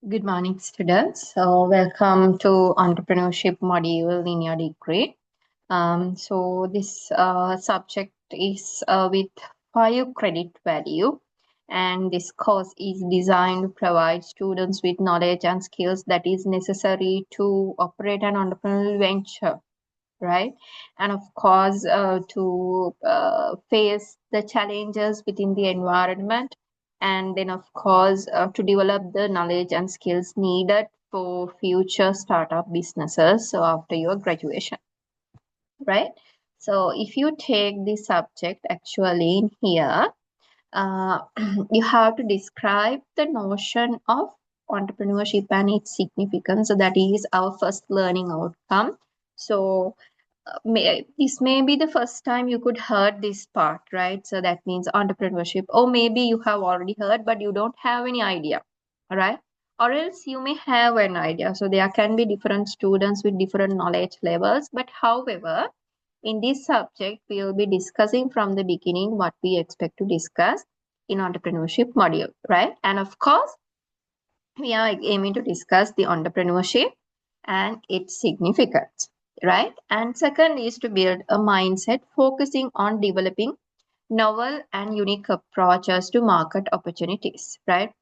Good morning, students. So, welcome to entrepreneurship module in your degree. This subject is with 5 credit value, and this course is designed to provide students with knowledge and skills that is necessary to operate an entrepreneurial venture, right? And of course, to face the challenges within the environment, and then of course to develop the knowledge and skills needed for future startup businesses so after your graduation, right? So if you take this subject actually in here, uh, you have to describe the notion of entrepreneurship and its significance. So that is our first learning outcome. So this may be the first time you could heard this part, right? So that means entrepreneurship, or maybe you have already heard but you don't have any idea, all right? Or else you may have an idea. So there can be different students with different knowledge levels, but however, in this subject we will be discussing from the beginning what we expect to discuss in entrepreneurship module, right? And of course we are aiming to discuss the entrepreneurship and its significance, right? And second is to build a mindset focusing on developing novel and unique approaches to market opportunities, right?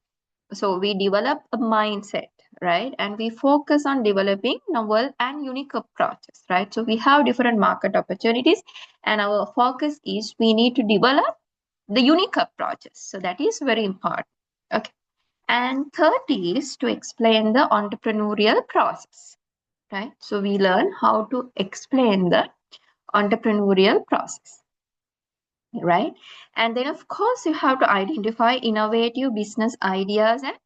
So we develop a mindset, right? And we focus on developing novel and unique approaches, right? So we have different market opportunities, and our focus is we need to develop the unique approaches. So that is very important. Okay. And third is to explain the entrepreneurial process, right? So we learn how to explain the entrepreneurial process, right? And then of course you have to identify innovative business ideas and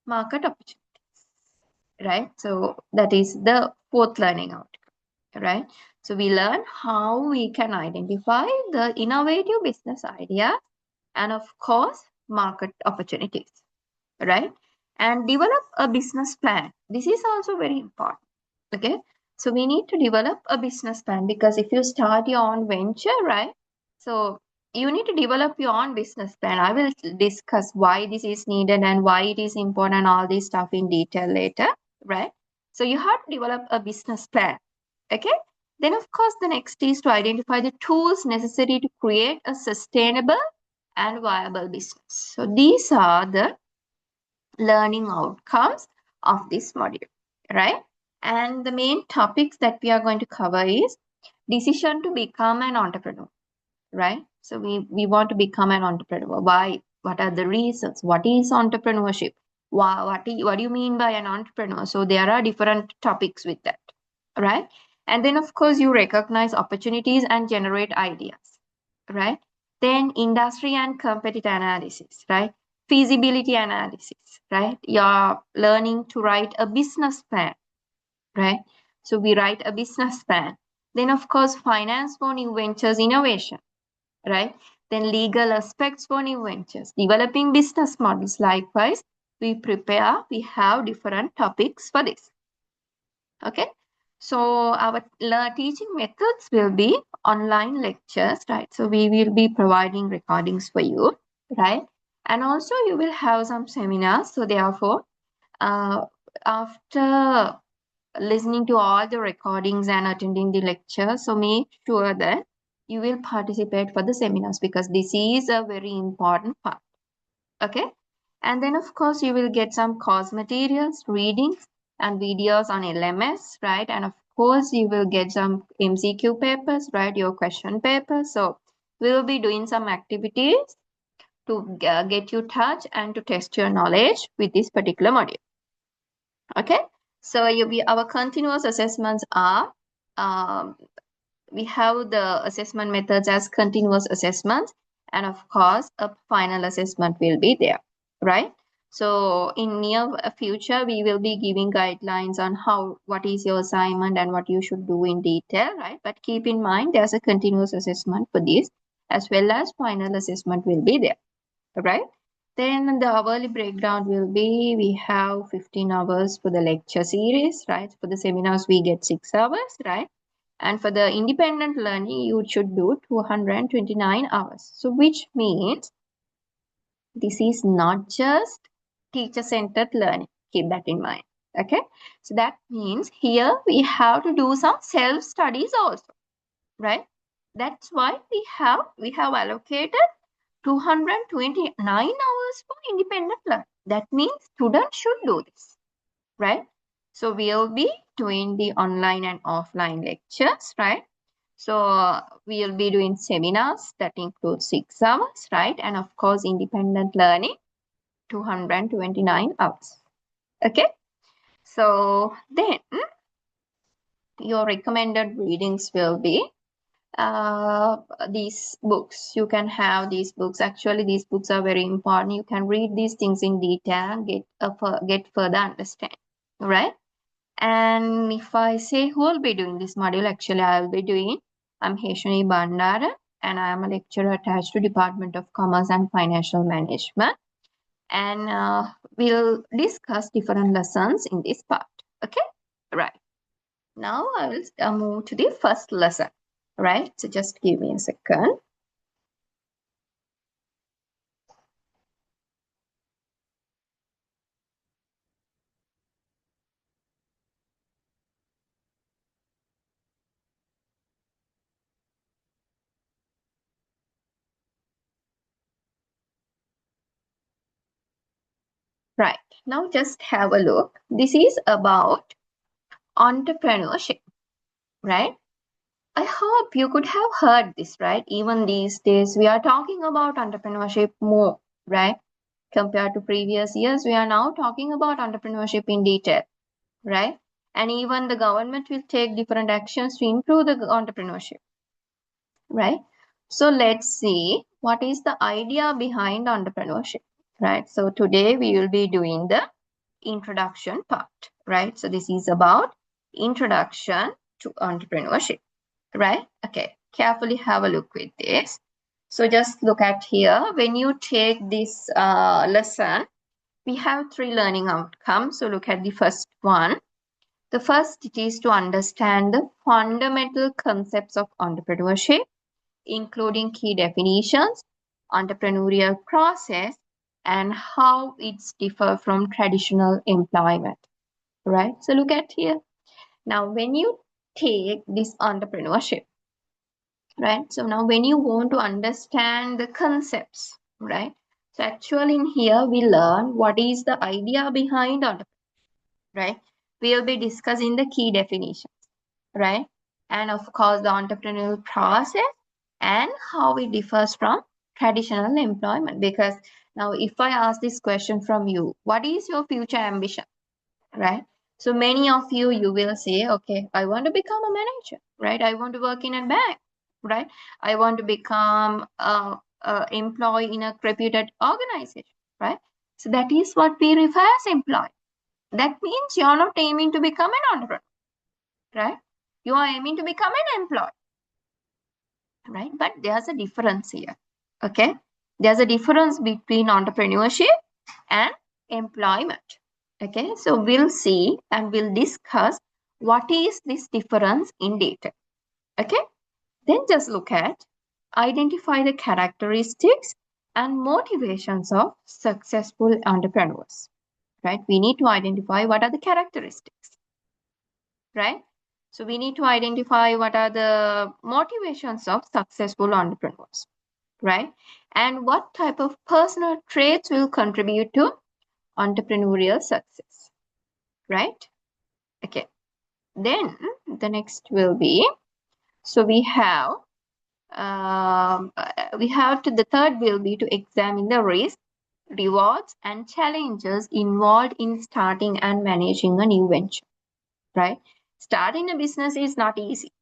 market opportunities, right? So that is the fourth learning outcome, right? So we learn how we can identify the innovative business ideas and of course market opportunities, right? And develop a business plan. This is also very important. Okay. So we need to develop a business plan, because if you start your own venture, right? So you need to develop your own business plan. I will discuss why this is needed and why it is important and all this stuff in detail later, right? So you have to develop a business plan. Okay. Then of course the next is to identify the tools necessary to create a sustainable and viable business. So these are the learning outcomes of this module, right? And the main topics that we are going to cover is decision to become an entrepreneur, right? So we want to become an entrepreneur. Why? What are the reasons? What is entrepreneurship? What do you mean by an entrepreneur? So there are different topics with that, right? And then of course you recognize opportunities and generate ideas, right? Then industry and competitor analysis, right? Feasibility analysis, right? You're learning to write a business plan, right? So we write a business plan. Then of course finance for new ventures, innovation, right? Then legal aspects for new ventures, developing business models. Likewise, we have different topics for this. Okay. So our teaching methods will be online lectures, right? So we will be providing recordings for you, right? And also you will have some seminars. So therefore, after listening to all the recordings and attending the lecture, so make sure that you will participate for the seminars, because this is a very important part. Okay. And then of course you will get some course materials, readings and videos on LMS, right? And of course you will get some MCQ papers, right? Your question papers. So we will be doing some activities to get you touch and to test your knowledge with this particular module. Okay. So our continuous assessments are, we have the assessment methods as continuous assessments, and of course a final assessment will be there, right? So in near future we will be giving guidelines on what is your assignment and what you should do in detail, right? But keep in mind there's a continuous assessment for this, as well as final assessment will be there, right? Then the hourly breakdown will be, we have 15 hours for the lecture series, right? For the seminars, we get 6 hours, right? And for the independent learning, you should do 229 hours. So which means this is not just teacher-centered learning. Keep that in mind. Okay. So that means here we have to do some self-studies also, right? That's why we have allocated 229 hours for independent learning. That means students should do this, right? So we'll be doing the online and offline lectures, right? So we'll be doing seminars that include 6 hours, right? And of course, independent learning, 229 hours. Okay. So then your recommended readings will be these books. You can have these books. Actually, these books are very important. You can read these things in detail, get further understanding, right? And if I say who will be doing this module, actually I will be doing. I'm Heshwani Bandara, and I am a lecturer attached to Department of Commerce and Financial Management. And we'll discuss different lessons in this part. Okay, right. Now I will move to the first lesson. Right, so just give me a second. Right, now just have a look. This is about entrepreneurship, right? I hope you could have heard this, right? Even these days, we are talking about entrepreneurship more, right? Compared to previous years, we are now talking about entrepreneurship in detail, right? And even the government will take different actions to improve the entrepreneurship, right? So let's see what is the idea behind entrepreneurship, right? So today we will be doing the introduction part, right? So this is about introduction to entrepreneurship, right? Okay, carefully have a look with this. So just look at here. When you take this lesson, we have 3 learning outcomes. So look at the first one. The first, it is to understand the fundamental concepts of entrepreneurship, including key definitions, entrepreneurial process, and how it's differ from traditional employment, right? So look at here. Now, when you take this entrepreneurship, right? So now when you want to understand the concepts, right? So actually in here, we learn what is the idea behind entrepreneurship, right? We'll be discussing the key definitions, right? And of course, the entrepreneurial process and how it differs from traditional employment. Because now if I ask this question from you, what is your future ambition, right? So many of you will say, okay, I want to become a manager, right? I want to work in a bank, right? I want to become a employee in a reputed organization, right? So that is what we refer as employee. That means you're not aiming to become an entrepreneur, right? You are aiming to become an employee, right? But there's a difference here, okay? There's a difference between entrepreneurship and employment, okay? So we'll see and we'll discuss what is this difference in detail, okay? Then just look at, identify the characteristics and motivations of successful entrepreneurs, right? We need to identify what are the characteristics, right? So we need to identify what are the motivations of successful entrepreneurs, right? And what type of personal traits will contribute to entrepreneurial success, right? Okay. Then the next will be, so the third will be to examine the risk, rewards, and challenges involved in starting and managing a new venture, right? Starting a business is not easy,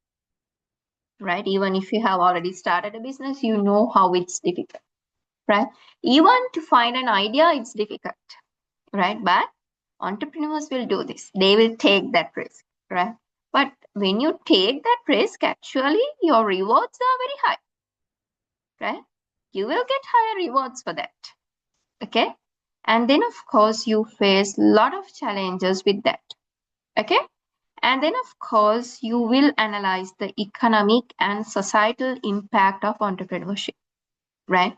right? Even if you have already started a business, you know how it's difficult, right? Even to find an idea, it's difficult, right? But entrepreneurs will do this. They will take that risk, right? But when you take that risk, actually, your rewards are very high, right? You will get higher rewards for that, okay? And then, of course, you face a lot of challenges with that, okay? And then, of course, you will analyze the economic and societal impact of entrepreneurship, right?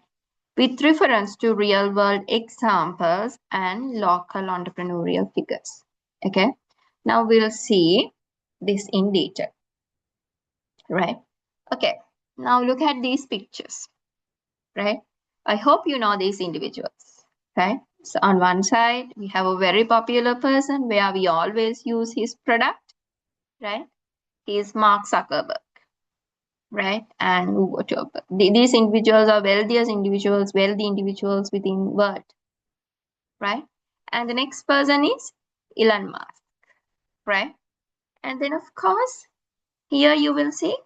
with reference to real-world examples and local entrepreneurial figures. Okay, now we'll see this in detail, right? Okay, now look at these pictures, right? I hope you know these individuals, right? So on one side, we have a very popular person where we always use his product, right? He is Mark Zuckerberg, right? And these individuals are wealthy individuals within world, right? And the next person is Elon Musk, right? And then of course, here you will see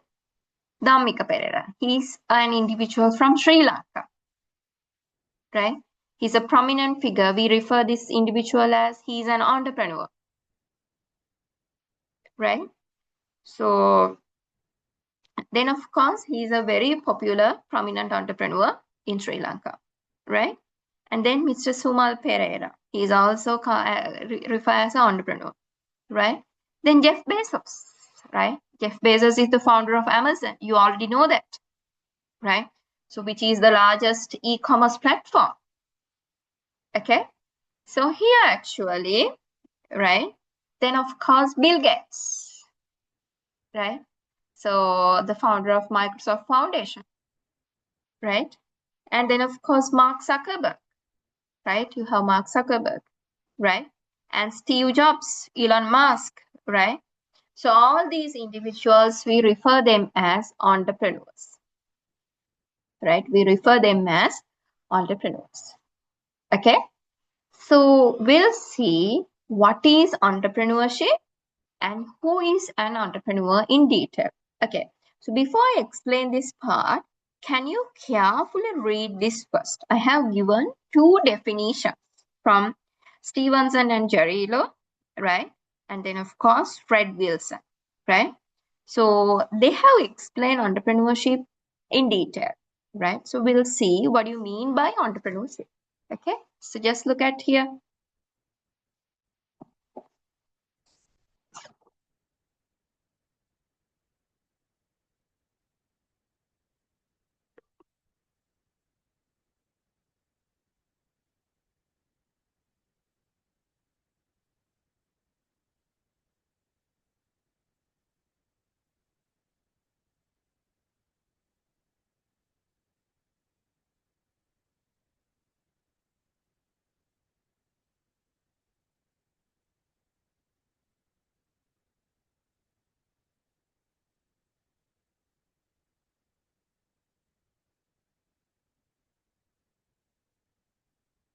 Dhammika Perera. He's an individual from Sri Lanka, right? He's a prominent figure. We refer this individual as he's an entrepreneur, right? So then of course, he's a very popular, prominent entrepreneur in Sri Lanka, right? And then Mr. Sumal Pereira, he's also referred as an entrepreneur, right? Then Jeff Bezos, right? Jeff Bezos is the founder of Amazon. You already know that, right? So which is the largest e-commerce platform. Okay. So here actually, right? Then of course, Bill Gates, right? So the founder of Microsoft Foundation, right? And then of course, Mark Zuckerberg, right? You have Mark Zuckerberg, right? And Steve Jobs, Elon Musk, right? So all these individuals, we refer them as entrepreneurs, right? We refer them as entrepreneurs. Okay. So we'll see what is entrepreneurship and who is an entrepreneur in detail. Okay. So before I explain this part, can you carefully read this first? I have given two definitions from Stevenson and Jarillo, right? And then of course, Fred Wilson, right? So they have explained entrepreneurship in detail, right? So we'll see what you mean by entrepreneurship. Okay, so just look at here.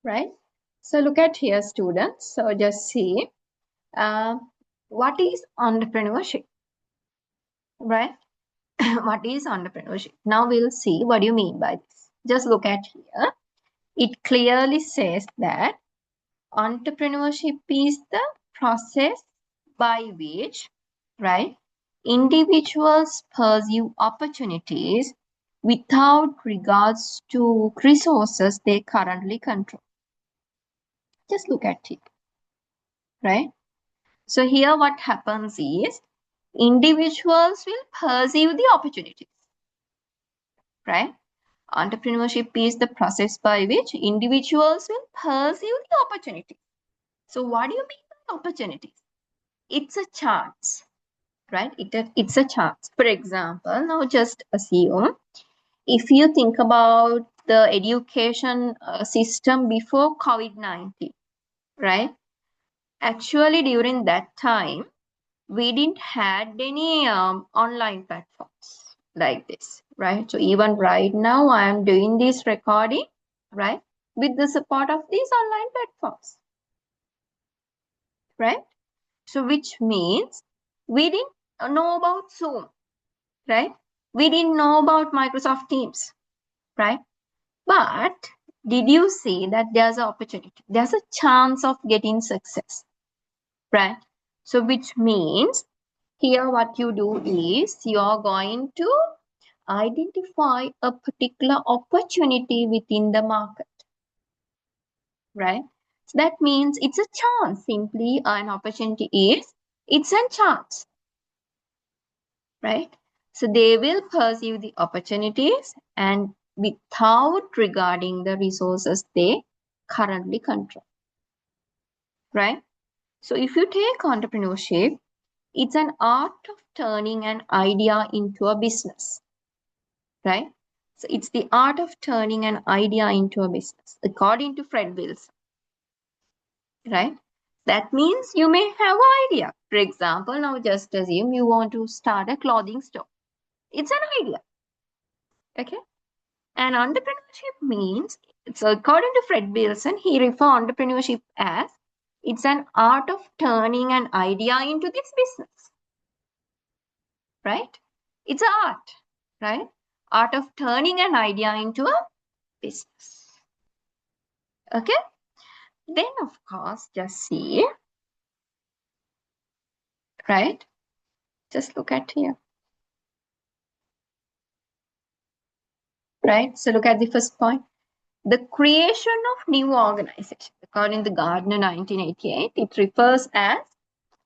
Right? So look at here, students. So just see uh, what is entrepreneurship, right? What is entrepreneurship? Now we'll see what do you mean by this. Just look at here. It clearly says that entrepreneurship is the process by which, right, individuals pursue opportunities without regards to resources they currently control. Just look at it, right? So here what happens is individuals will pursue the opportunities, right? Entrepreneurship is the process by which individuals will pursue the opportunities. So what do you mean by opportunities? It's a chance, right? It's a chance. For example, now just assume if you think about the education system before COVID-19, right? Actually, during that time, we didn't had any online platforms like this, right? So even right now, I am doing this recording, right, with the support of these online platforms, right? So which means we didn't know about Zoom, right? We didn't know about Microsoft Teams, right? But did you see that there's an opportunity? There's a chance of getting success, right? So which means here what you do is you're going to identify a particular opportunity within the market, right? So that means it's a chance. Simply an opportunity is, it's a chance, right? So they will pursue the opportunities and without regarding the resources they currently control, right? So if you take entrepreneurship, it's an art of turning an idea into a business, right? So it's the art of turning an idea into a business, according to Fred Wilson, right? That means you may have an idea. For example, now just assume you want to start a clothing store. It's an idea, okay? And entrepreneurship means, so according to Fred Wilson, he referred entrepreneurship as it's an art of turning an idea into this business, right? It's an art, right? Art of turning an idea into a business. Okay? Then, of course, just see, right? Just look at here, right? So look at the first point. The creation of new organization. According to Gardner 1988, it refers as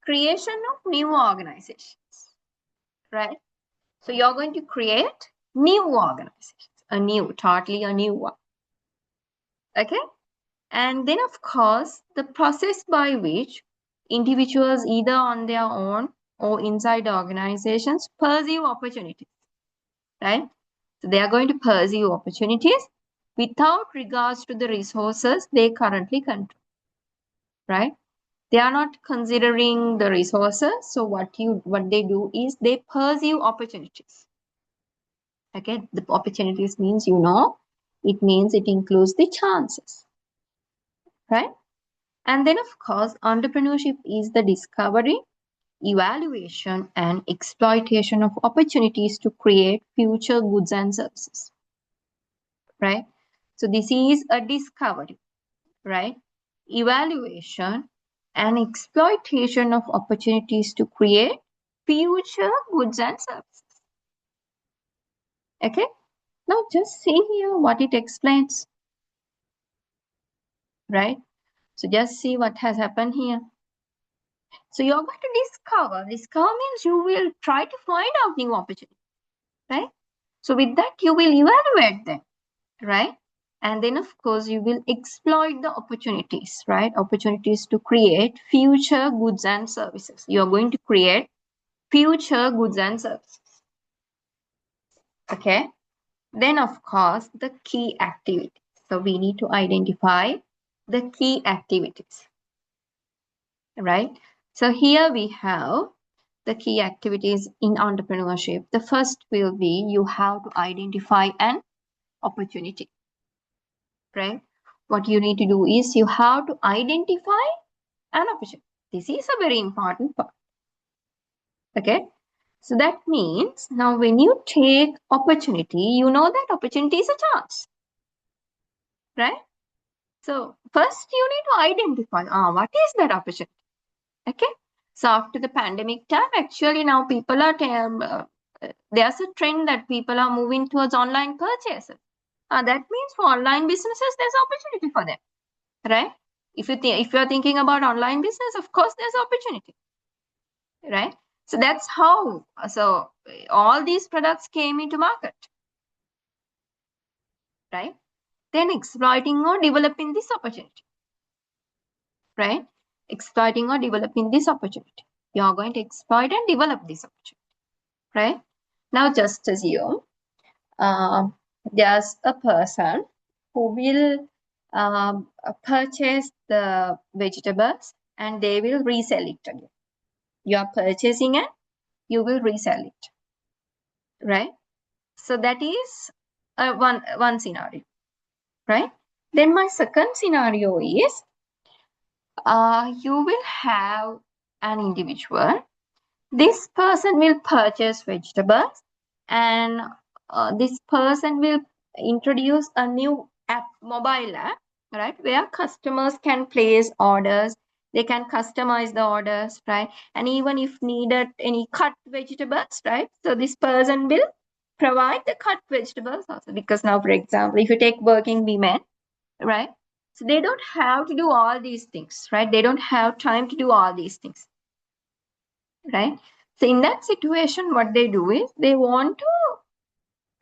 creation of new organizations, right? So you're going to create new organizations, totally a new one, okay? And then, of course, the process by which individuals, either on their own or inside organizations, pursue opportunities, right? So they are going to pursue opportunities without regards to the resources they currently control, right? They are not considering the resources. So what they do is they pursue opportunities. Okay, the opportunities means, it means it includes the chances, right? And then, of course, entrepreneurship is the discovery, evaluation, and exploitation of opportunities to create future goods and services, right? So this is a discovery, right? Evaluation and exploitation of opportunities to create future goods and services. Okay, now just see here what it explains, right? So just see what has happened here. So you're going to discover. Discover means you will try to find out new opportunities, right? So with that, you will evaluate them, right? And then, of course, you will exploit the opportunities, right? Opportunities to create future goods and services. You're going to create future goods and services. Okay. Then, of course, the key activities. So we need to identify the key activities, right? So here we have the key activities in entrepreneurship. The first will be you have to identify an opportunity, right? What you need to do is you have to identify an opportunity. This is a very important part. Okay. So that means now when you take opportunity, you know that opportunity is a chance, right? So first you need to identify what is that opportunity. Okay. So after the pandemic time, actually now people are there's a trend that people are moving towards online purchases. That means for online businesses, there's opportunity for them, right? If you're thinking about online business, of course there's opportunity, right? So that's how all these products came into market, right? Then exploiting or developing this opportunity, right? Exploiting or developing this opportunity. You're going to exploit and develop this opportunity, right? Now just assume there's a person who will purchase the vegetables and they will resell it again. You are purchasing and you will resell it, right? So that is one scenario, right? Then my second scenario is you will have an individual. This person will purchase vegetables and this person will introduce a new mobile app, right? Where customers can place orders, they can customize the orders, right? And even if needed any cut vegetables, right? So this person will provide the cut vegetables also, because now, for example, if you take working women, right? So they don't have to do all these things, right? They don't have time to do all these things, right? So in that situation, what they do is they want to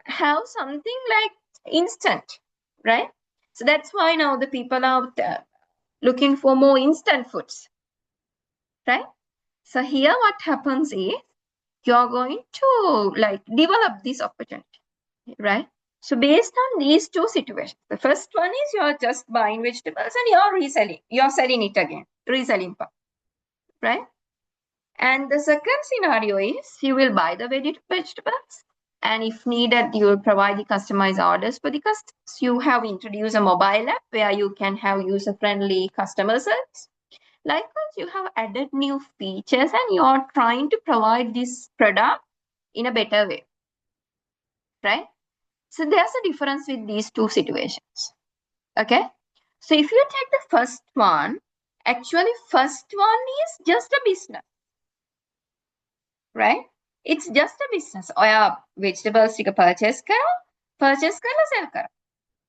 have something like instant, right? So that's why now the people are looking for more instant foods, right? So here what happens is you're going to like develop this opportunity, right? So based on these two situations, the first one is you're just buying vegetables and you're selling it again, reselling part, right? And the second scenario is you will buy the vegetables, and if needed, you will provide the customized orders for the customers. You have introduced a mobile app where you can have user-friendly customer service. Likewise, you have added new features and you are trying to provide this product in a better way, right? So there's a difference with these two situations. Okay. So if you take the first one, actually first one is just a business, right? It's just a business. ඔයා vegetables ටික purchase කරලා sell කරා.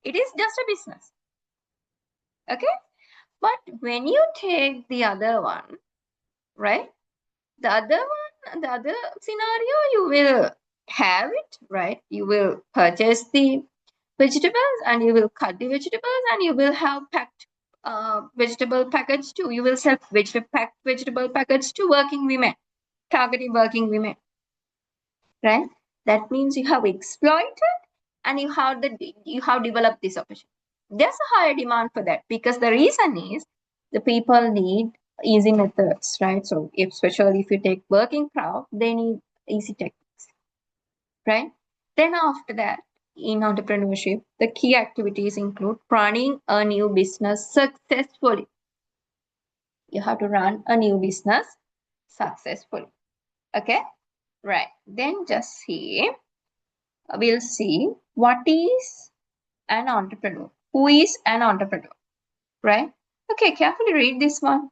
It is just a business. Okay? But when you take the other one, right? The other scenario, you will have it, right? You will purchase the vegetables and you will cut the vegetables and you will have packed vegetable package too. You will sell packed vegetable package to working women, targeting working women, right? That means you have exploited and you have developed this opportunity. There's a higher demand for that because the reason is the people need easy methods, right? So especially if you take working crowd, they need easy techniques, right? Then after that, in entrepreneurship, the key activities include running a new business successfully. You have to run a new business successfully. Okay, right. Then just see, we'll see what is an entrepreneur. Who is an entrepreneur, right? Okay, carefully read this one.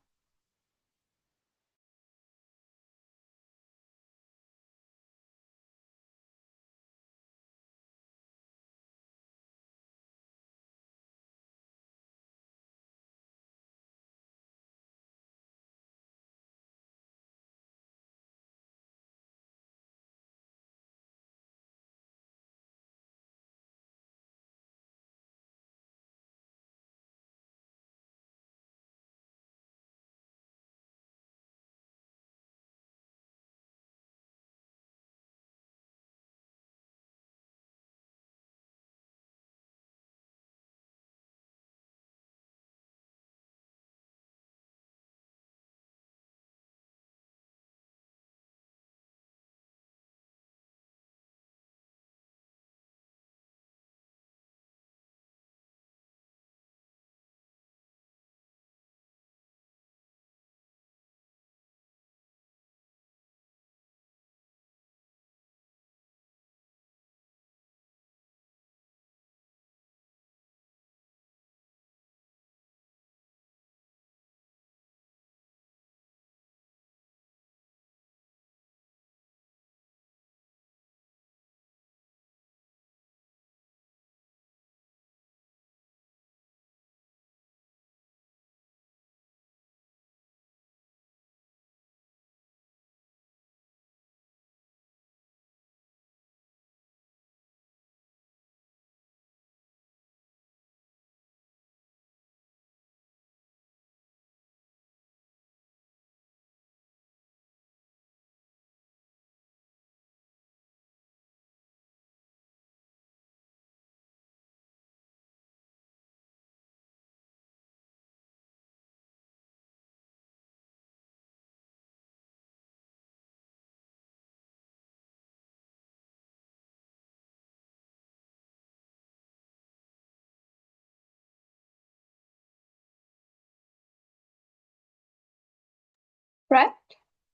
Right?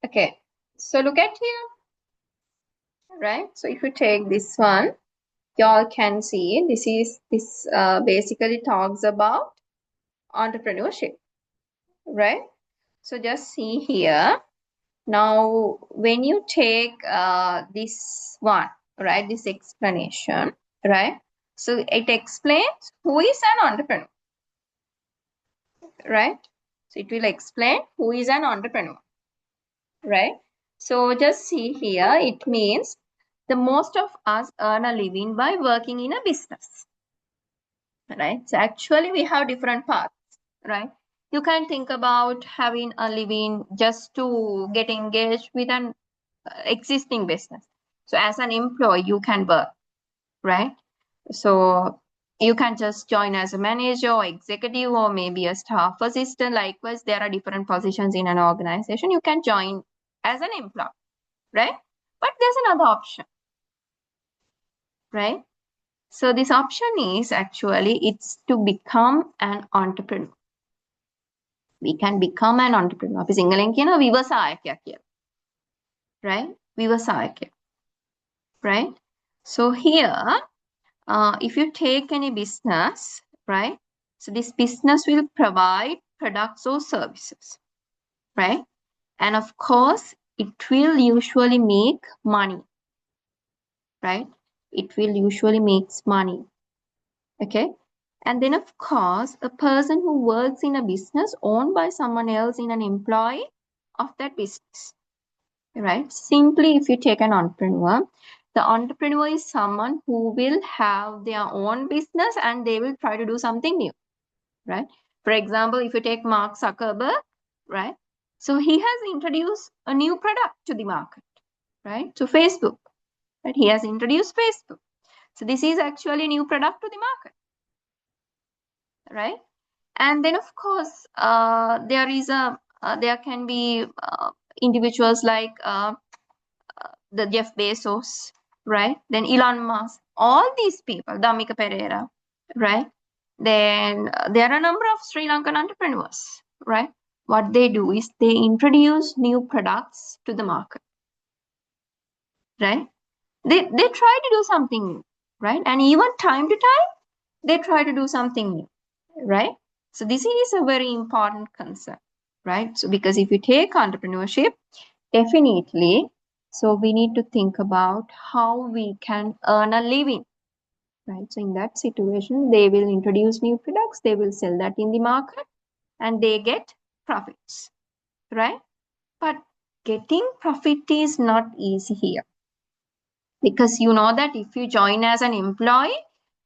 Okay. So look at here, right? So if you take this one, y'all can see this basically talks about entrepreneurship, right? So just see here. Now, when you take this one, right, this explanation, right? So it explains who is an entrepreneur, right? So it will explain who is an entrepreneur, right? So just see here, it means the most of us earn a living by working in a business. right? So actually we have different paths, right? You can think about having a living just to get engaged with an existing business. So as an employee, you can work, right? So you can just join as a manager or executive or maybe a staff assistant. Likewise, there are different positions in an organization. You can join as an employee, right? But there's another option, right? So this option is actually it's to become an entrepreneur. We can become an entrepreneur. අපි සිංහලෙන් කියන විවසායකයා කියලා. Right? විවසායකයා. Right? So here, if you take any business, right? So this business will provide products or services, right? And of course, it will usually make money, right? It will usually makes money, okay? And then of course, a person who works in a business owned by someone else in an employee of that business, right? Simply, if you take an entrepreneur, the entrepreneur is someone who will have their own business and they will try to do something new, right? For example, if you take Mark Zuckerberg, right? So he has introduced a new product to the market, right? To Facebook, right? He has introduced Facebook. So this is actually a new product to the market, right? And then of course, there can be individuals like the Jeff Bezos, right? Then Elon Musk, all these people, Damika Pereira, right? Then there are a number of Sri Lankan entrepreneurs, right? What they do is they introduce new products to the market, right? They try to do something new, right? And even time to time, they try to do something new, right? So this is a very important concept, right? So because if you take entrepreneurship, definitely, so we need to think about how we can earn a living, right? So in that situation, they will introduce new products, they will sell that in the market, and they get profits, right? But getting profit is not easy here because you know that if you join as an employee,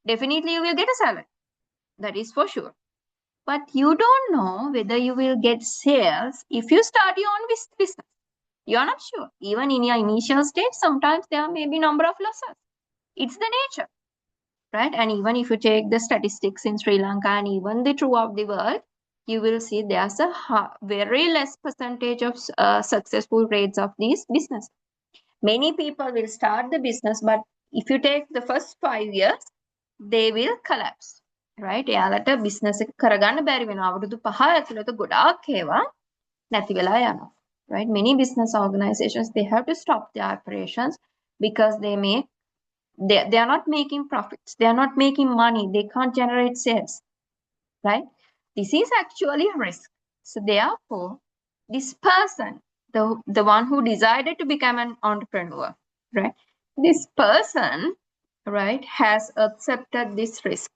definitely you will get a salary. That is for sure. But you don't know whether you will get sales if you start your own business. You're not sure. Even in your initial stage, sometimes there may be number of losses. It's the nature, right? And even if you take the statistics in Sri Lanka and even throughout the world, you will see there's a very less percentage of successful rates of these business. Many people will start the business, but if you take the first 5 years, they will collapse, right? එයාලට business එක කරගන්න බැරි වෙනවා. අවුරුදු 5 ඇතුළත ගොඩාක් ඒවා නැති වෙලා යනවා. Right? Many business organizations, they have to stop their operations because they are not making profits. They are not making money. They can't generate sales, right? This is actually a risk. So therefore, this person, the one who decided to become an entrepreneur, right? This person, right, has accepted this risk,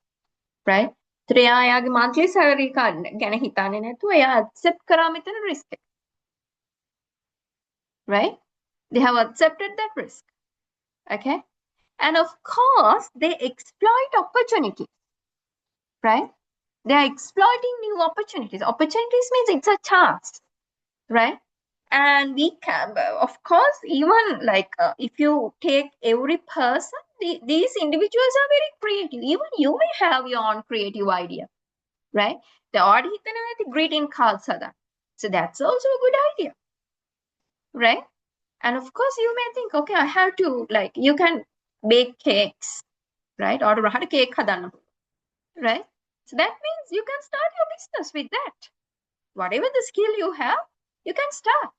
right? එයා එයාගේ monthly salary ගැන හිතන්නේ නැතුව එයා accept කරා මෙතන risk එක. Right? They have accepted that risk. Okay? And of course, they exploit opportunities. Right? They are exploiting new opportunities. Opportunities means it's a chance. Right? And we can, of course, even like if you take every person, these individuals are very creative. Even you may have your own creative idea. Right? The odd greeting cards are that. So that's also a good idea. Right? And of course, you may think, okay, I have to, like, you can bake cakes, right? Or how to cake hadanna, right? So that means you can start your business with that. Whatever the skill you have, you can start,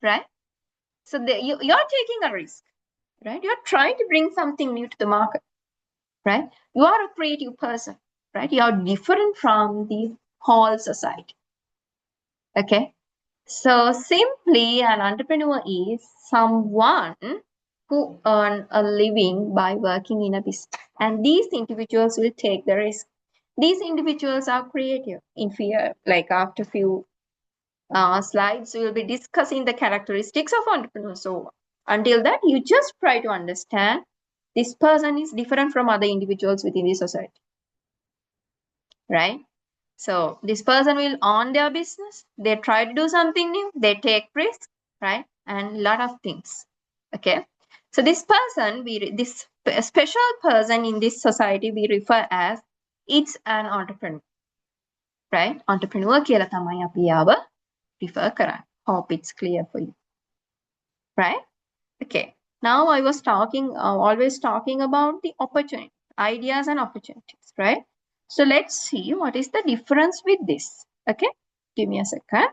right? So you're taking a risk, right? You're trying to bring something new to the market, right? You are a creative person, right? You are different from the whole society, okay? So simply, an entrepreneur is someone who earn a living by working in a business. And these individuals will take the risk. These individuals are creative. In fear, like after few slides, we will be discussing the characteristics of entrepreneurs. So until that, you just try to understand this person is different from other individuals within the society. right? So this person will own their business. They try to do something new. They take risks, right? And a lot of things. Okay. So this person, this special person in this society, we refer as it's an entrepreneur, right? Entrepreneur කියලා තමයි අපි යාව refer කරන්නේ. Hope it's clear for you, right? Okay. Now I was always talking about the opportunity, ideas and opportunities, right? So let's see what is the difference with this. Okay. Give me a second.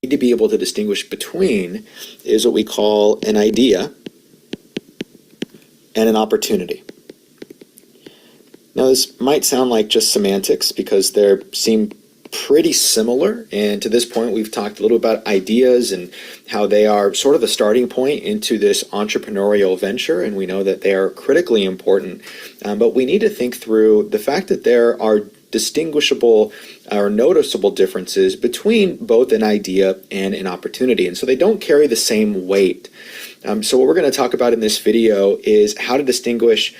Need to be able to distinguish between is what we call an idea and an opportunity. Now, this might sound like just semantics because they seem pretty similar, and to this point we've talked a little about ideas and how they are sort of the starting point into this entrepreneurial venture, and we know that they are critically important, but we need to think through the fact that there are distinguishable or noticeable differences between both an idea and an opportunity, and so they don't carry the same weight. So what we're going to talk about in this video is how to distinguish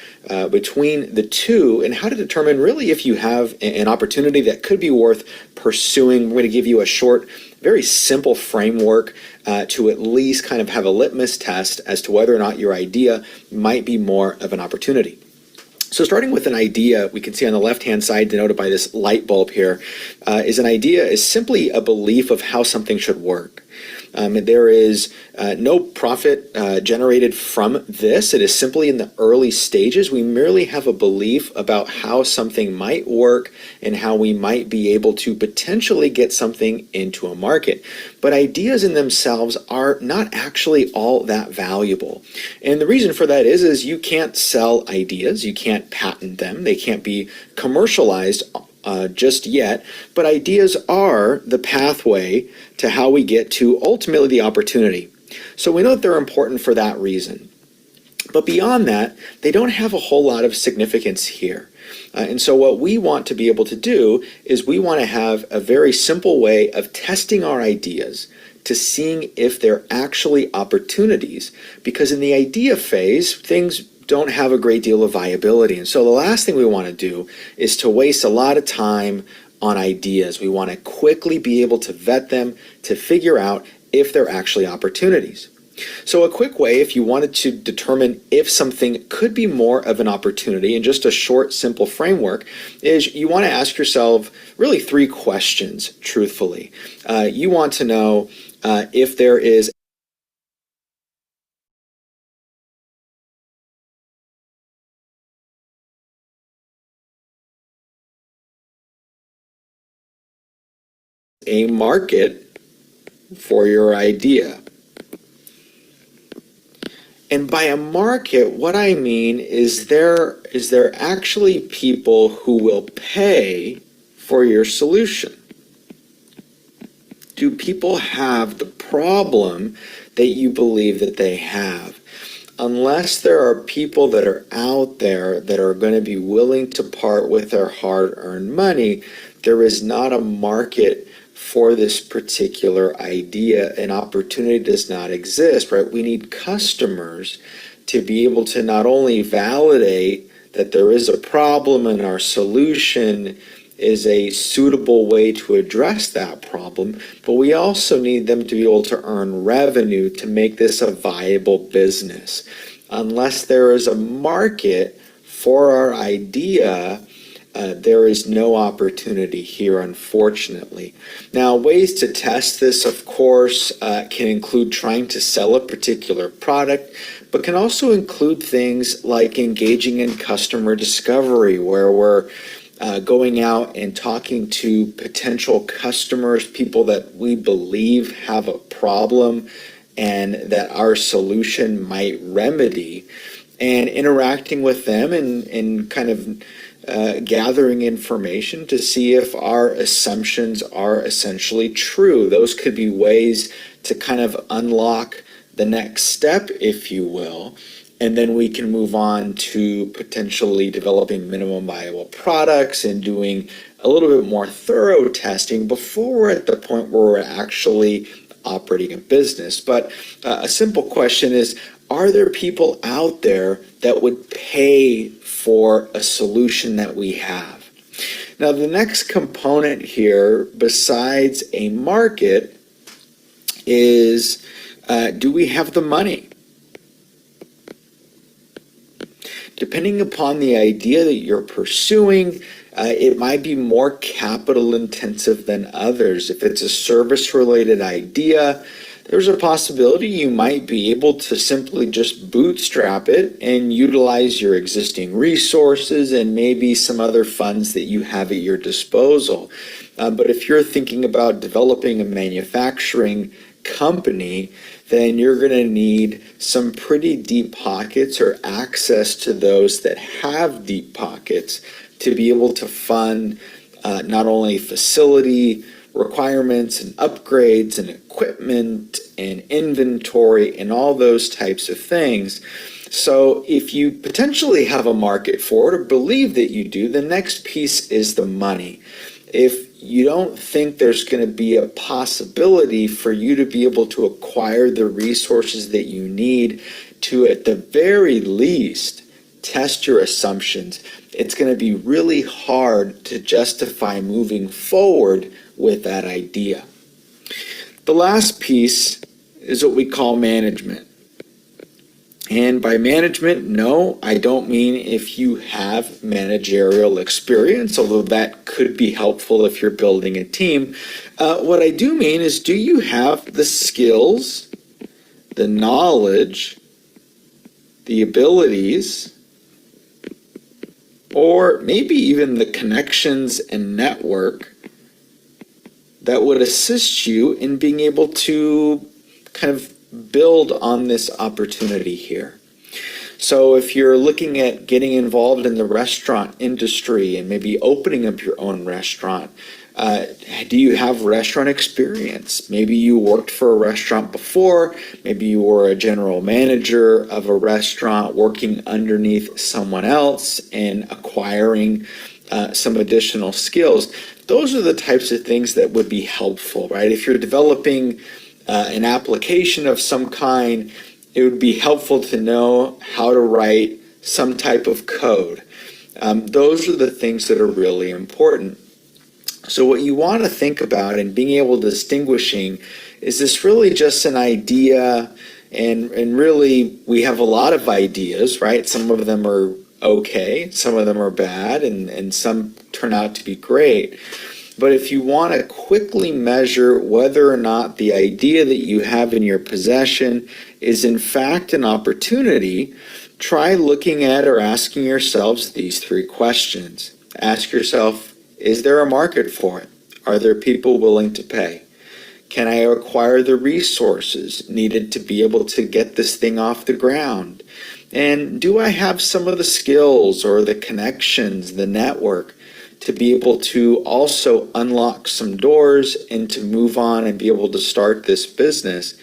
between the two and how to determine really if you have an opportunity that could be worth pursuing. We're going to give you a short, very simple framework to at least kind of have a litmus test as to whether or not your idea might be more of an opportunity. So starting with an idea, we can see on the left-hand side, denoted by this light bulb here, is an idea is simply a belief of how something should work. There is no profit generated from this. It is simply in the early stages. We merely have a belief about how something might work and how we might be able to potentially get something into a market. But ideas in themselves are not actually all that valuable. And the reason for that is you can't sell ideas. You can't patent them. They can't be commercialized just yet, but ideas are the pathway to how we get to ultimately the opportunity. So we know that they're important for that reason. But beyond that, they don't have a whole lot of significance here. And so what we want to be able to do is we want to have a very simple way of testing our ideas to seeing if they're actually opportunities. Because in the idea phase, things don't have a great deal of viability. And so the last thing we want to do is to waste a lot of time on ideas. We want to quickly be able to vet them to figure out if they're actually opportunities. So a quick way, if you wanted to determine if something could be more of an opportunity in just a short, simple framework, is you want to ask yourself really 3 questions, truthfully. You want to know if there is a market for your idea. And by a market, what I mean is there actually people who will pay for your solution? Do people have the problem that you believe that they have? Unless there are people that are out there that are going to be willing to part with their hard-earned money, there is not a market for this particular idea. An opportunity does not exist, right? We need customers to be able to not only validate that there is a problem in our solution is a suitable way to address that problem, but we also need them to be able to earn revenue to make this a viable business. Unless there is a market for our idea, there is no opportunity here, unfortunately. Now, ways to test this, of course, can include trying to sell a particular product, but can also include things like engaging in customer discovery, where we're going out and talking to potential customers, people that we believe have a problem and that our solution might remedy, and interacting with them and kind of gathering information to see if our assumptions are essentially true. Those could be ways to kind of unlock the next step, if you will, and then we can move on to potentially developing minimum viable products and doing a little bit more thorough testing before we're at the point where we're actually operating a business. But a simple question is, are there people out there that would pay for a solution that we have? Now, the next component here, besides a market, is do we have the money? Depending upon the idea that you're pursuing, it might be more capital intensive than others. If it's a service related idea, there's a possibility you might be able to simply just bootstrap it and utilize your existing resources and maybe some other funds that you have at your disposal. But if you're thinking about developing a manufacturing company, then you're going to need some pretty deep pockets or access to those that have deep pockets to be able to fund not only facility requirements and upgrades and equipment and inventory and all those types of things. So if you potentially have a market for it or believe that you do, the next piece is the money. If you don't think there's going to be a possibility for you to be able to acquire the resources that you need to, at the very least, test your assumptions, it's going to be really hard to justify moving forward with that idea. The last piece is what we call management. And by management, no, I don't mean if you have managerial experience, although that could be helpful if you're building a team. What I do mean is, do you have the skills, the knowledge, the abilities, or maybe even the connections and network that would assist you in being able to kind of build on this opportunity here? So if you're looking at getting involved in the restaurant industry and maybe opening up your own restaurant, do you have restaurant experience? Maybe you worked for a restaurant before, maybe you were a general manager of a restaurant working underneath someone else and acquiring some additional skills. Those are the types of things that would be helpful, right? If you're developing an application of some kind, it would be helpful to know how to write some type of code. Those are the things that are really important. So what you want to think about in being able to distinguishing, is this really just an idea? And really, we have a lot of ideas, right? Some of them are okay, some of them are bad, and some turn out to be great. But if you want to quickly measure whether or not the idea that you have in your possession is in fact an opportunity, try looking at or asking yourselves these three questions. Ask yourself, is there a market for it? Are there people willing to pay? Can I acquire the resources needed to be able to get this thing off the ground? And do I have some of the skills or the connections, the network, to be able to also unlock some doors and to move on and be able to start this business?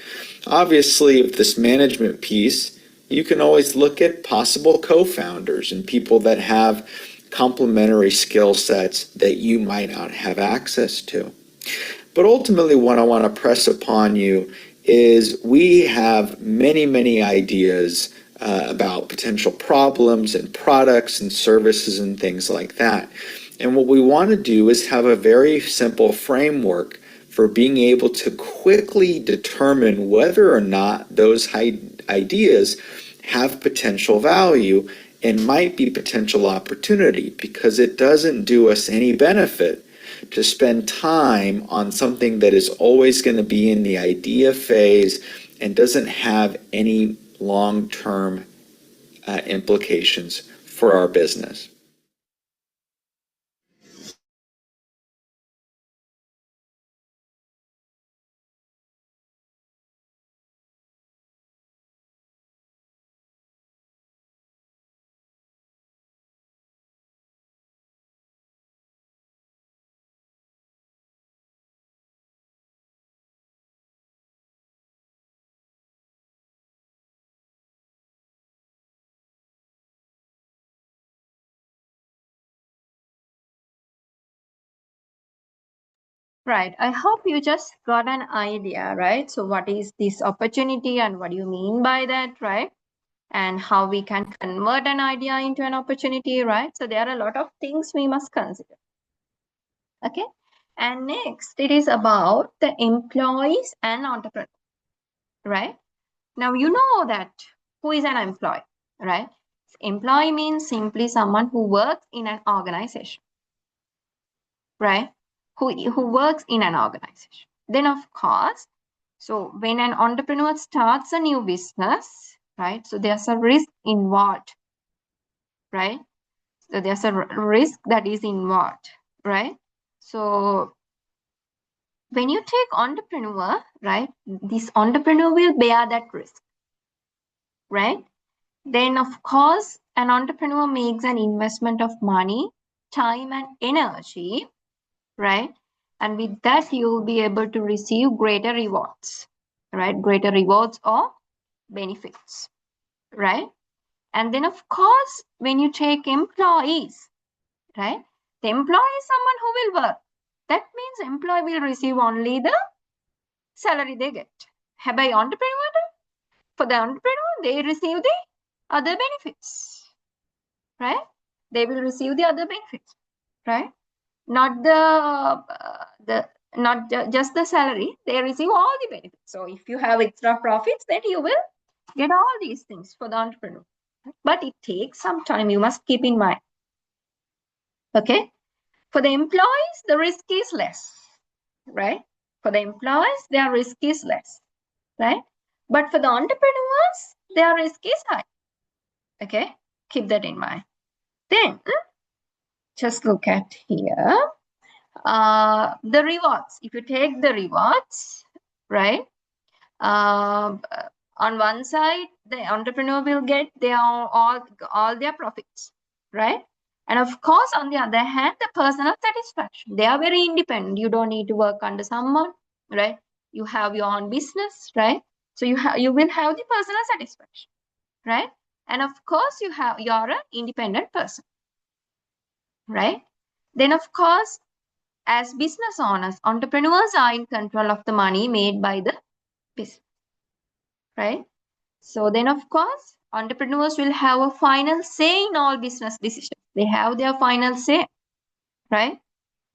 Obviously, with this management piece, you can always look at possible co-founders and people that have complementary skill sets that you might not have access to. But ultimately, what I want to press upon you is we have many, many ideas about potential problems and products and services and things like that. And what we want to do is have a very simple framework for being able to quickly determine whether or not those ideas have potential value and might be potential opportunity, because it doesn't do us any benefit to spend time on something that is always going to be in the idea phase and doesn't have any long-term implications for our business. Right. I hope you just got an idea, right? So what is this opportunity and what do you mean by that, right? And how we can convert an idea into an opportunity, right? So there are a lot of things we must consider. Okay. And next, it is about the employees and entrepreneurs, right? Now, you know that who is an employee, right? Employee means simply someone who works in an organization, right? Who works in an organization. Then, of course, so when an entrepreneur starts a new business, right? So there's a risk involved, right? So there's a risk that is involved, right? So when you take entrepreneur, right? This entrepreneur will bear that risk, right? Then, of course, an entrepreneur makes an investment of money, time, and energy, right? And with that, you'll be able to receive greater rewards, right? Greater rewards or benefits, right? And then, of course, when you take employees, right? The employee is someone who will work. That means employee will receive only the salary they get. By entrepreneur, for the entrepreneur, they receive the other benefits, right? They will receive the other benefits, right? Not the not just the salary. They receive all the benefits. So if you have extra profits, then you will get all these things for the entrepreneur. But it takes some time. You must keep in mind. Okay. For the employees, the risk is less, right? For the employees, their risk is less, right? But for the entrepreneurs, their risk is high. Okay. Keep that in mind. Then just look at here. The rewards. If you take the rewards, right? Uh, on one side, the entrepreneur will get their all their profits, right? And of course, on the other hand, the personal satisfaction. They are very independent. You don't need to work under someone, right? You have your own business, right? So you will have the personal satisfaction, right? And of course, you're an independent person, right? Then of course, as business owners, entrepreneurs are in control of the money made by the business, right? So then, of course, entrepreneurs will have a final say in all business decisions. They have their final say, right?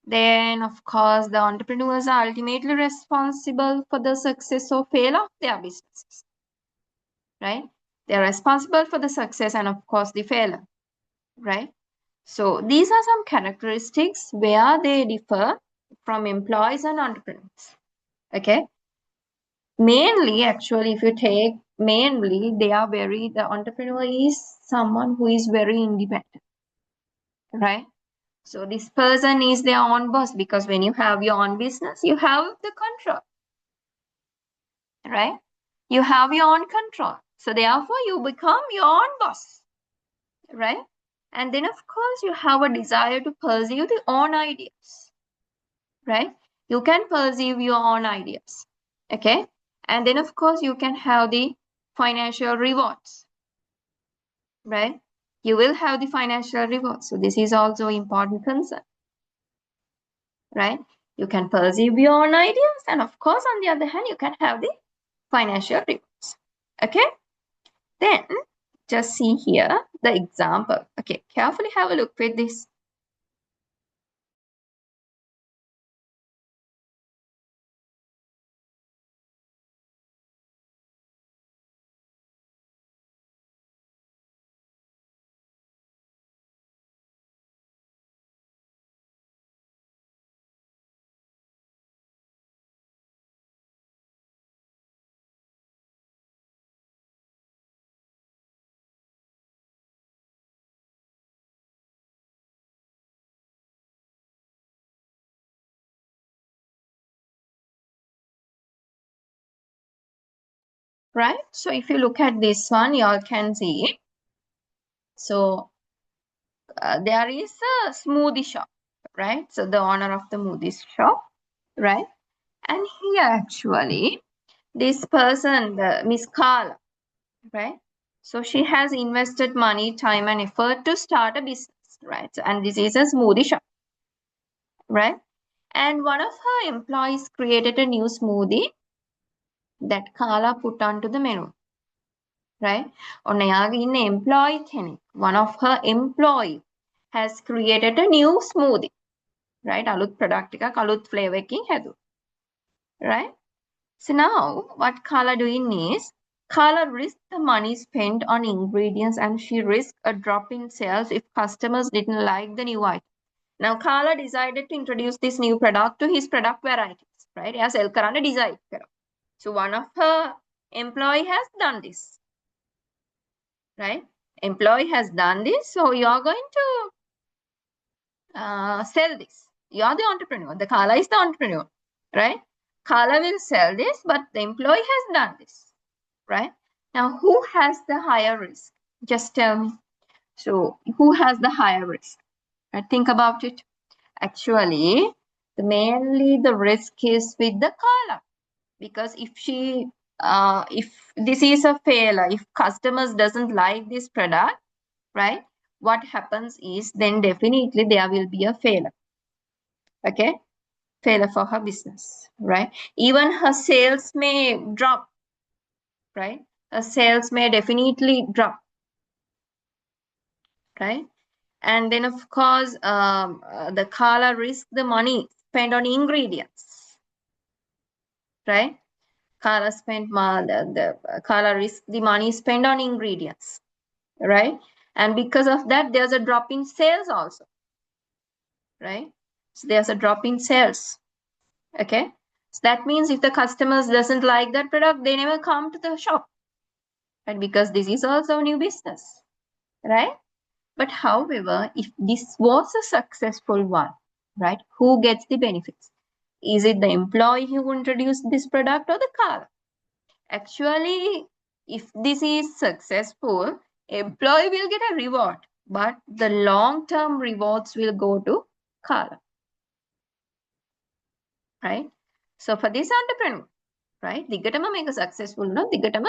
Then, of course, the entrepreneurs are ultimately responsible for the success or fail of their businesses, right? They're responsible for the success and, of course, the failure, right? So these are some characteristics where they differ from employees and entrepreneurs. Okay. Mainly, actually, if you take mainly, the entrepreneur is someone who is very independent, right? So this person is their own boss, because when you have your own business, you have the control, right? You have your own control. So therefore, you become your own boss, right? And then, of course, you have a desire to pursue the own ideas, right? You can pursue your own ideas, okay? And then, of course, you can have the financial rewards, right? You will have the financial rewards. So this is also important concern, right? You can pursue your own ideas, and of course, on the other hand, you can have the financial rewards, okay? Then just see here the example. Okay, carefully have a look with this. right? So if you look at this one, you all can see. So there is a smoothie shop, right? So the owner of the smoothie shop, right? And here actually, this person, Miss Carla, right? So she has invested money, time, and effort to start a business, right? So, and this is a smoothie shop, right? And one of her employees created a new smoothie that Carla put onto the menu, right? ඔන්න එයාගේ ඉන්න employee කෙනෙක්, one of her employee has created a new smoothie, right? අලුත් product එකක් අලුත් flavor එකකින් හැදුවා, right? So now what Carla doing is Carla risked the money spent on ingredients and she risked a drop in sales if customers didn't like the new item. Now Carla decided to introduce this new product to his product varieties, right? එයා sell කරන්න decide කරා. So one of her employee has done this, right? Employee has done this, so you're going to sell this. You're the entrepreneur. The Carla is the entrepreneur, right? Carla will sell this, but the employee has done this, right? Now, who has the higher risk? Just tell me. So, who has the higher risk? Right? Think about it. Actually, mainly the risk is with the Carla, because if this is a failure, if customers doesn't like this product, right? What happens is then definitely there will be a failure. Okay, failure for her business, right? Even her sales may drop, right? Her sales may definitely drop, right? And then of course, the Carla risk the money spent on ingredients, right? Carla spent the Carla risk the money spent on ingredients, right? And because of that, there's a drop in sales also, right? So there's a drop in sales. Okay, so that means if the customers doesn't like that product, they never come to the shop, right? Because this is also a new business, right? But however, if this was a successful one, right, who gets the benefits? Is it the employee who introduced this product or the car? Actually, if this is successful, employee will get a reward, but the long-term rewards will go to car, right? So for this entrepreneur, right, දිගටම මේක successful වුණොත් දිගටම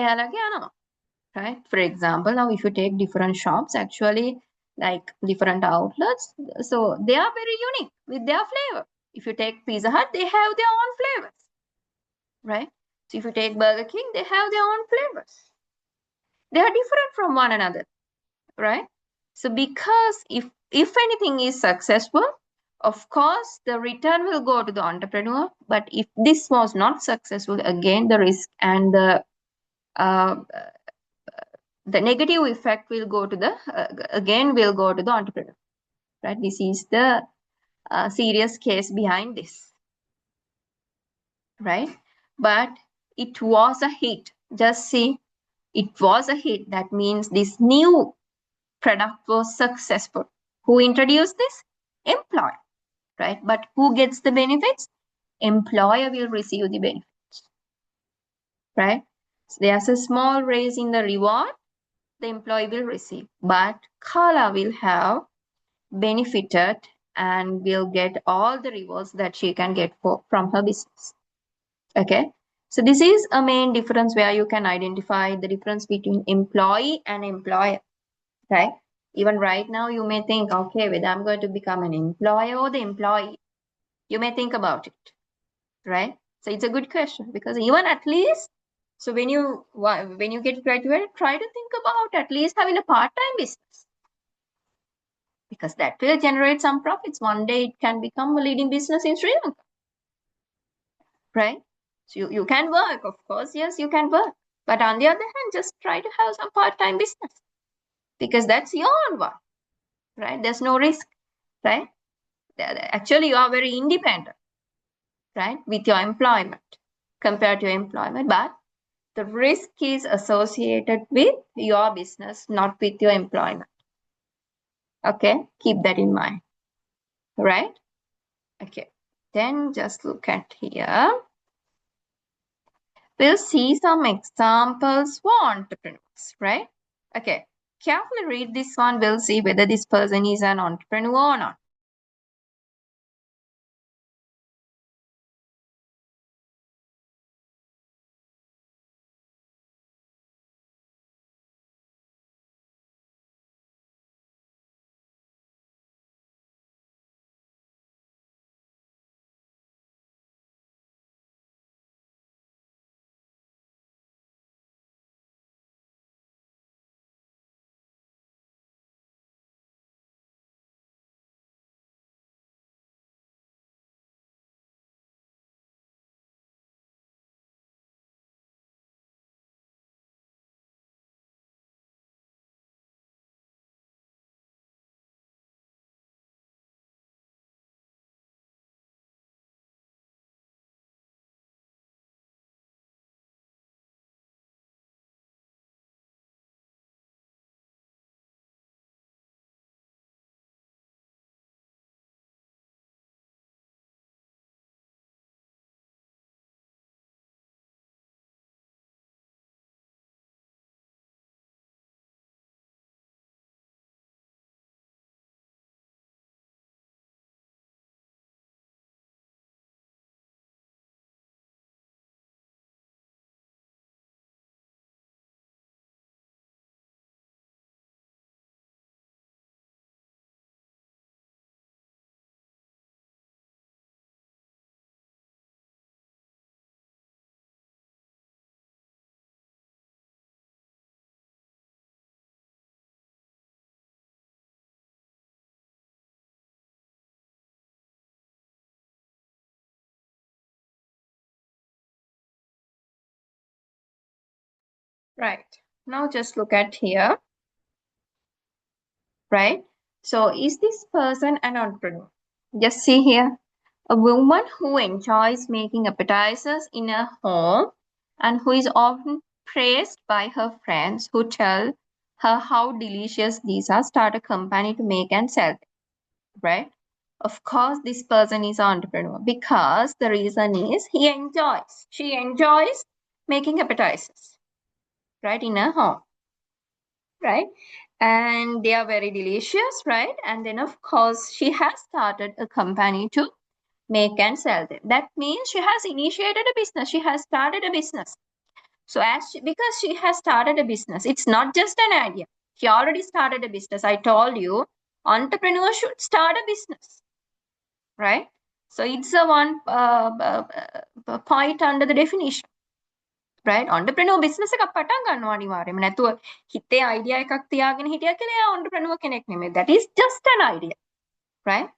එයාලගේ යනවා, right? For example, now if you take different shops, actually like different outlets, so they are very unique with their flavor. If you take Pizza Hut, they have their own flavors, right? So if you take Burger King, they have their own flavors. They are different from one another, right? So because if anything is successful, of course the return will go to the entrepreneur, but if this was not successful, again the risk and uh, the negative effect will go to the again will go to the entrepreneur, right? This is the serious case behind this, right? But it was a hit. Just see, it was a hit. That means this new product was successful. Who introduced this? Employer, right? But who gets the benefits? Employer will receive the benefits, right? So there's a small raise in the reward the employee will receive, but Carla will have benefited and will get all the rewards that she can get from her business. Okay, so this is a main difference where you can identify the difference between employee and employer, right? Even right now, you may think, okay, whether I'm going to become an employer or the employee. You may think about it, right? So it's a good question because even at least, so when you get graduated, try to think about at least having a part-time business because that will generate some profits. One day it can become a leading business in Sri Lanka, right? So you can work, of course, yes, you can work. But on the other hand, just try to have some part-time business because that's your own one, right? There's no risk, right? Actually, you are very independent, right, with your employment compared to your employment. But the risk is associated with your business, not with your employment. Okay, keep that in mind, right? Okay, then just look at here. We'll see some examples for entrepreneurs, right? Okay, carefully read this one. We'll see whether this person is an entrepreneur or not. Right. Now just look at here, right? So is this person an entrepreneur? Just see here. A woman who enjoys making appetizers in her home and who is often praised by her friends who tell her how delicious these are, start a company to make and sell them, right? Of course, this person is an entrepreneur because the reason is she enjoys making appetizers, right, in her home, right? And they are very delicious, right? And then, of course, she has started a company to make and sell them. That means she has initiated a business. She has started a business. So because she has started a business, it's not just an idea. She already started a business. I told you, entrepreneurs should start a business, right? So it's a one point under the definition, right? Entrepreneur business එකක් පටන් ගන්නවා අනිවාර්යයෙන්ම. නැතුව හිතේ idea එකක් තියාගෙන හිටියා කියලා එයා entrepreneur කෙනෙක් නෙමෙයි. That is just an idea, right?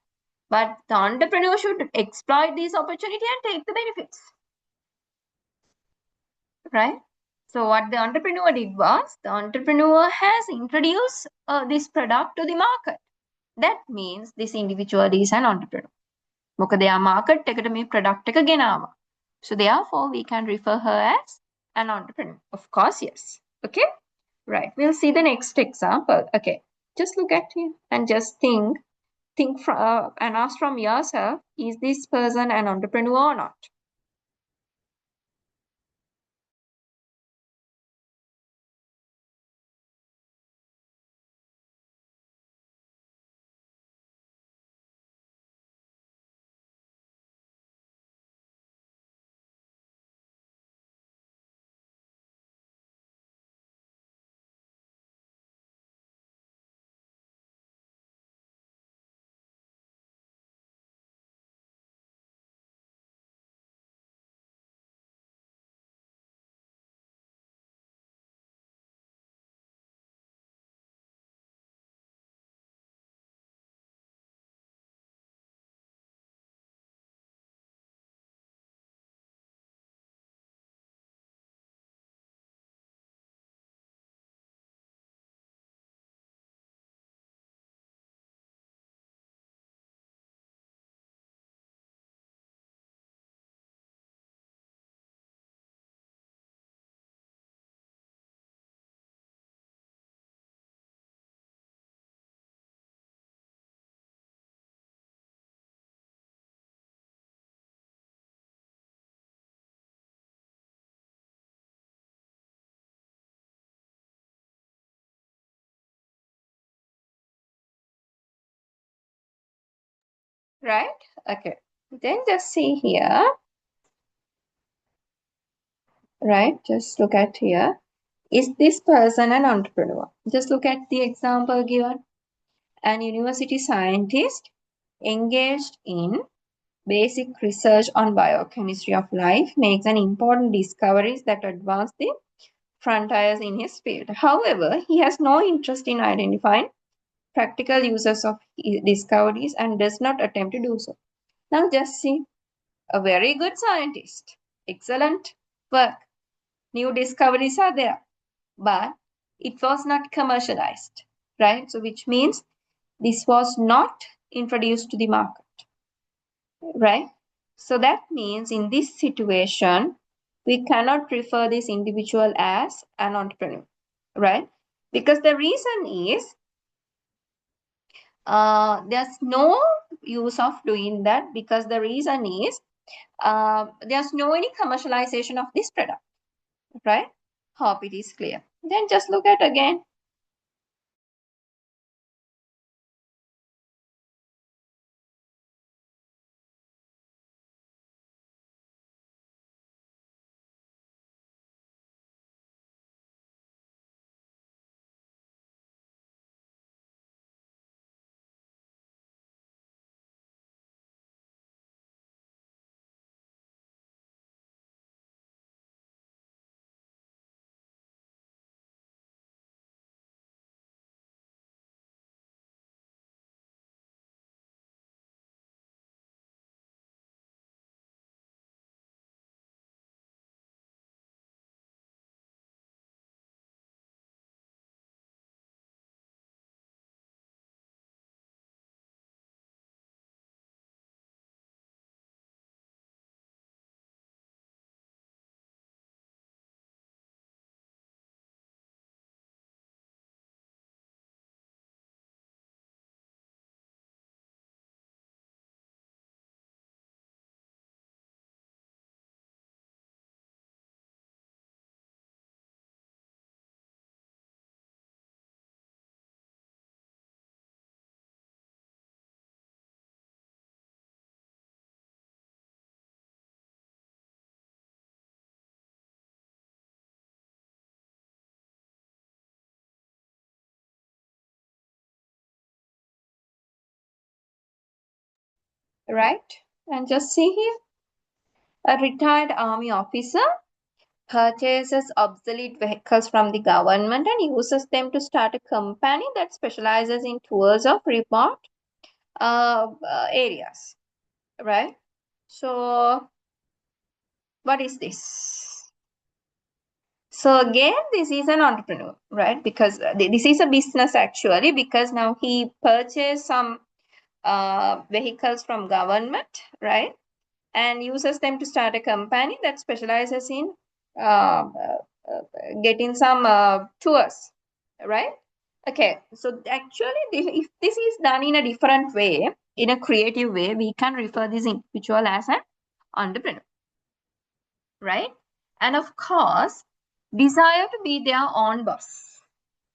But the entrepreneur should exploit this opportunity and take the benefits, right? So what the entrepreneur did was the entrepreneur has introduced this product to the market. That means this individual is an entrepreneur. මොකද එයා market එකට මේ product එක ගෙනාවා. So therefore we can refer her as an entrepreneur. Of course, yes. Okay, right. We'll see the next example. Okay, just look at him and just think and ask from yourself, is this person an entrepreneur or not? right? Okay, then just see here, right? Just look at here. Is this person an entrepreneur? Just look at the example given. An university scientist engaged in basic research on biochemistry of life makes an important discoveries that advance the frontiers in his field. However, he has no interest in identifying practical uses of his discoveries and does not attempt to do so. Now just see, a very good scientist, excellent work, new discoveries are there, but it was not commercialized, right? So which means this was not introduced to the market, right? So that means in this situation, we cannot refer this individual as an entrepreneur, right? Because the reason is there's no use of doing that, because the reason is there's no any commercialization of this product, right? Hope it is clear. Then just look at again. Right? And just see here, a retired army officer purchases obsolete vehicles from the government and uses them to start a company that specializes in tours of remote areas, right? So, what is this? So again, this is an entrepreneur, right? Because this is a business actually, because now he purchased some vehicles from government, right? And uses them to start a company that specializes in uh, getting some tours, right? Okay, so actually, if this is done in a different way, in a creative way, we can refer this individual as an entrepreneur, right? And of course, desire to be their own boss,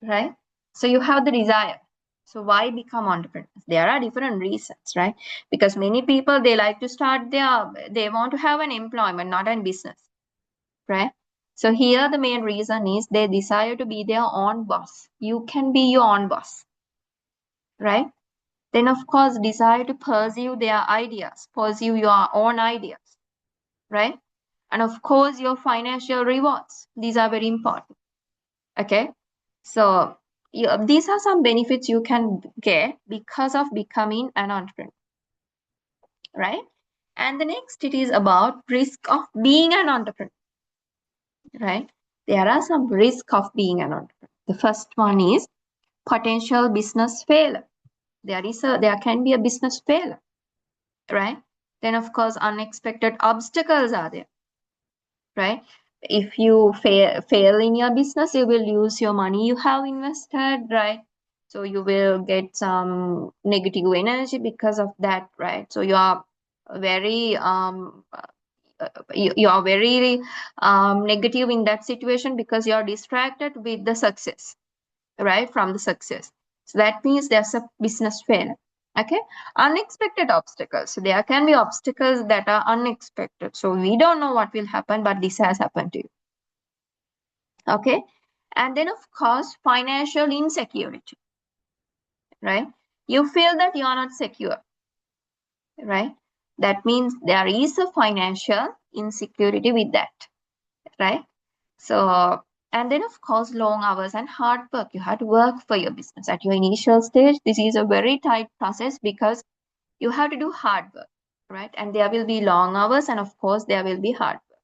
right? So you have the desire. So why become entrepreneurs? There are different reasons, right? Because many people, they like to start they want to have an employment, not a business, right? So here the main reason is they desire to be their own boss. You can be your own boss, right? Then of course, desire to pursue their ideas, pursue your own ideas, right? And of course, your financial rewards. These are very important. Okay. So these are some benefits you can get because of becoming an entrepreneur, right? And the next, it is about risk of being an entrepreneur, right? There are some risk of being an entrepreneur. The first one is potential business failure. There can be a business failure, right? Then of course, unexpected obstacles are there, right? If you fail in your business, you will lose your money you have invested, right? So you will get some negative energy because of that, right? So you are very you are very negative in that situation because you are distracted with the success, right? From the success. So that means there's a business failure. Okay, unexpected obstacles. So there can be obstacles that are unexpected. So we don't know what will happen, but this has happened to you. Okay, and then of course, financial insecurity, right? You feel that you are not secure, right? That means there is a financial insecurity with that, right? So, and then of course, long hours and hard work. You have to work for your business. At your initial stage, this is a very tight process because you have to do hard work, right? And there will be long hours, and of course, there will be hard work,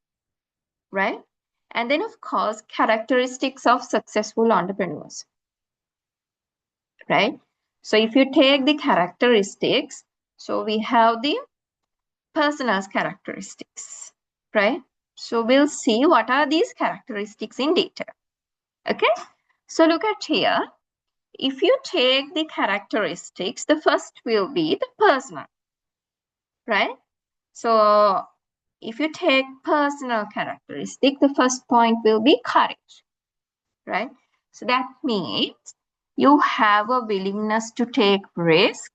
right? And then, of course, characteristics of successful entrepreneurs, right? So, if you take the characteristics, so we have the personal characteristics, right? So, we'll see what are these characteristics in detail, okay? So, look at here. If you take the characteristics, the first will be the personal, right? So, if you take personal characteristic, the first point will be courage, right? So that means you have a willingness to take risk,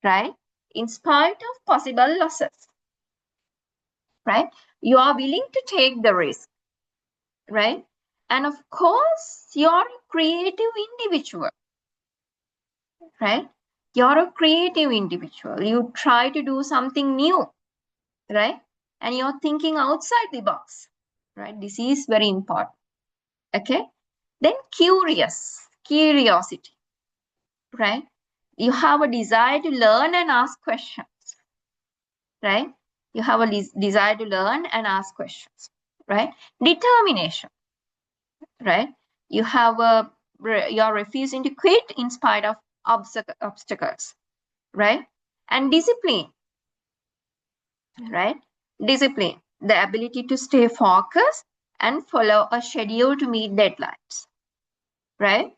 right? In spite of possible losses, right? You are willing to take the risk, right? And of course, you're a creative individual, right? You're a creative individual. You try to do something new, right? And you're thinking outside the box, right? This is very important. Okay. Then curiosity, right? You have a desire to learn and ask questions, right? You have a desire to learn and ask questions, right? Determination, right? You have you're refusing to quit in spite of obstacles, right? And discipline, right? Discipline, the ability to stay focused and follow a schedule to meet deadlines, right?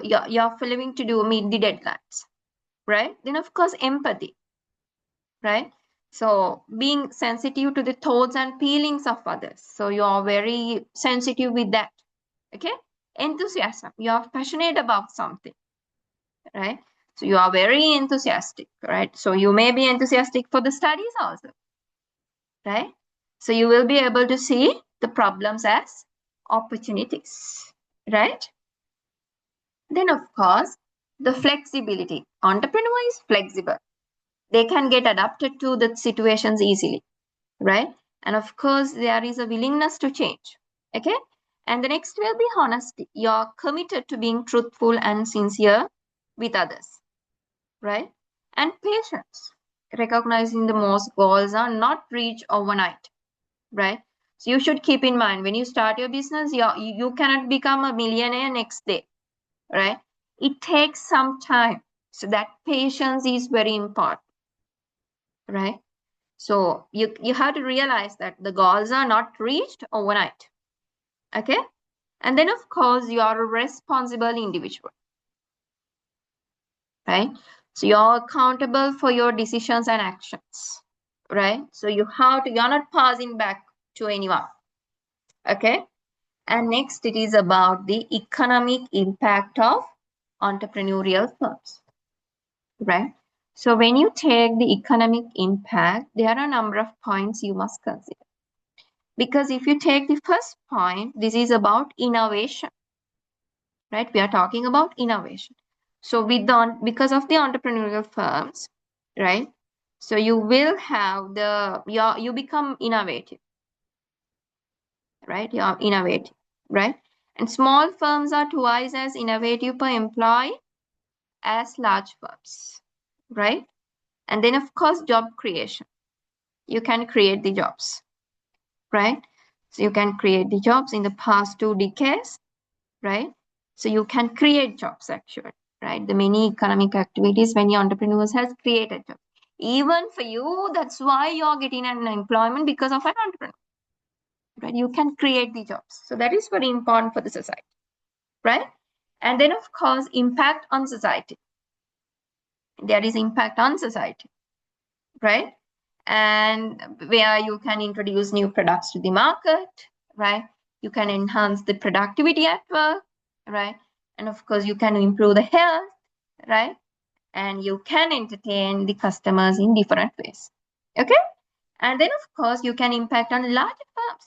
You're following to do meet the deadlines, right? Then of course empathy, right? So being sensitive to the thoughts and feelings of others. So you're very sensitive with that. Okay. Enthusiasm, you're passionate about something, right? So you are very enthusiastic, right? So you may be enthusiastic for the studies also, right? So you will be able to see the problems as opportunities, right? Then of course, the flexibility. Entrepreneur is flexible. They can get adapted to the situations easily, right? And of course, there is a willingness to change, okay? And the next will be honesty. You're committed to being truthful and sincere with others, right? And patience, recognizing the most goals are not reached overnight, right? So you should keep in mind when you start your business, you cannot become a millionaire next day, right? It takes some time. So that patience is very important, right? So you have to realize that the goals are not reached overnight. Okay. And then of course you are a responsible individual, right? So you're accountable for your decisions and actions, right? So you're not passing back to anyone. Okay. And next it is about the economic impact of entrepreneurial firms, right? So when you take the economic impact, there are a number of points you must consider. Because if you take the first point, this is about innovation, right? We are talking about innovation. So because of the entrepreneurial firms, right? So you will have you become innovative, right? You're innovative, right? And small firms are twice as innovative per employee as large firms, right? And then of course, job creation. You can create the jobs, right? So you can create the jobs in the past 2 decades, right? So you can create jobs actually, right? The many economic activities, many entrepreneurs has created jobs. Even for you, that's why you're getting an employment because of an entrepreneur, right? You can create the jobs. So that is very important for the society, right? And then of course, impact on society. There is impact on society, right? And where you can introduce new products to the market, right? You can enhance the productivity at work, right? And of course, you can improve the health, right? and you can entertain the customers in different ways. Okay? And then, of course, you can impact on larger firms.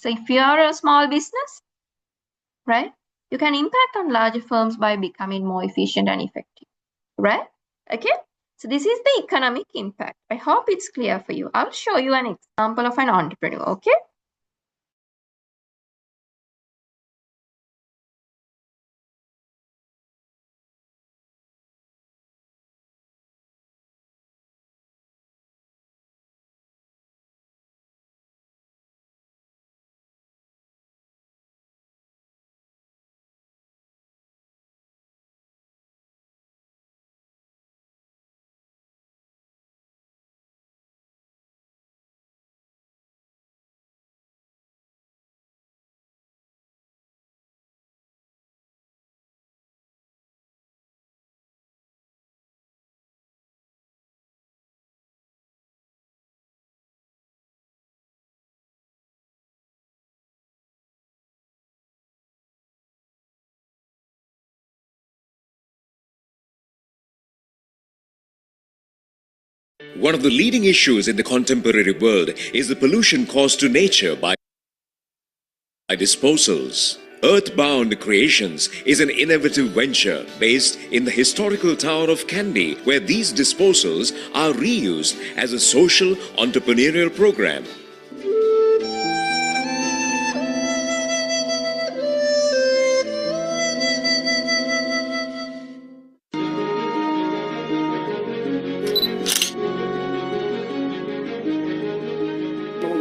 So if you are a small business, right, you can impact on larger firms by becoming more efficient and effective, right? Okay? So this is the economic impact. I hope it's clear for you. I'll show you an example of an entrepreneur, okay? One of the leading issues in the contemporary world is the pollution caused to nature by disposals. Earthbound Creations is an innovative venture based in the historical town of Kandy, where these disposals are reused as a social entrepreneurial program.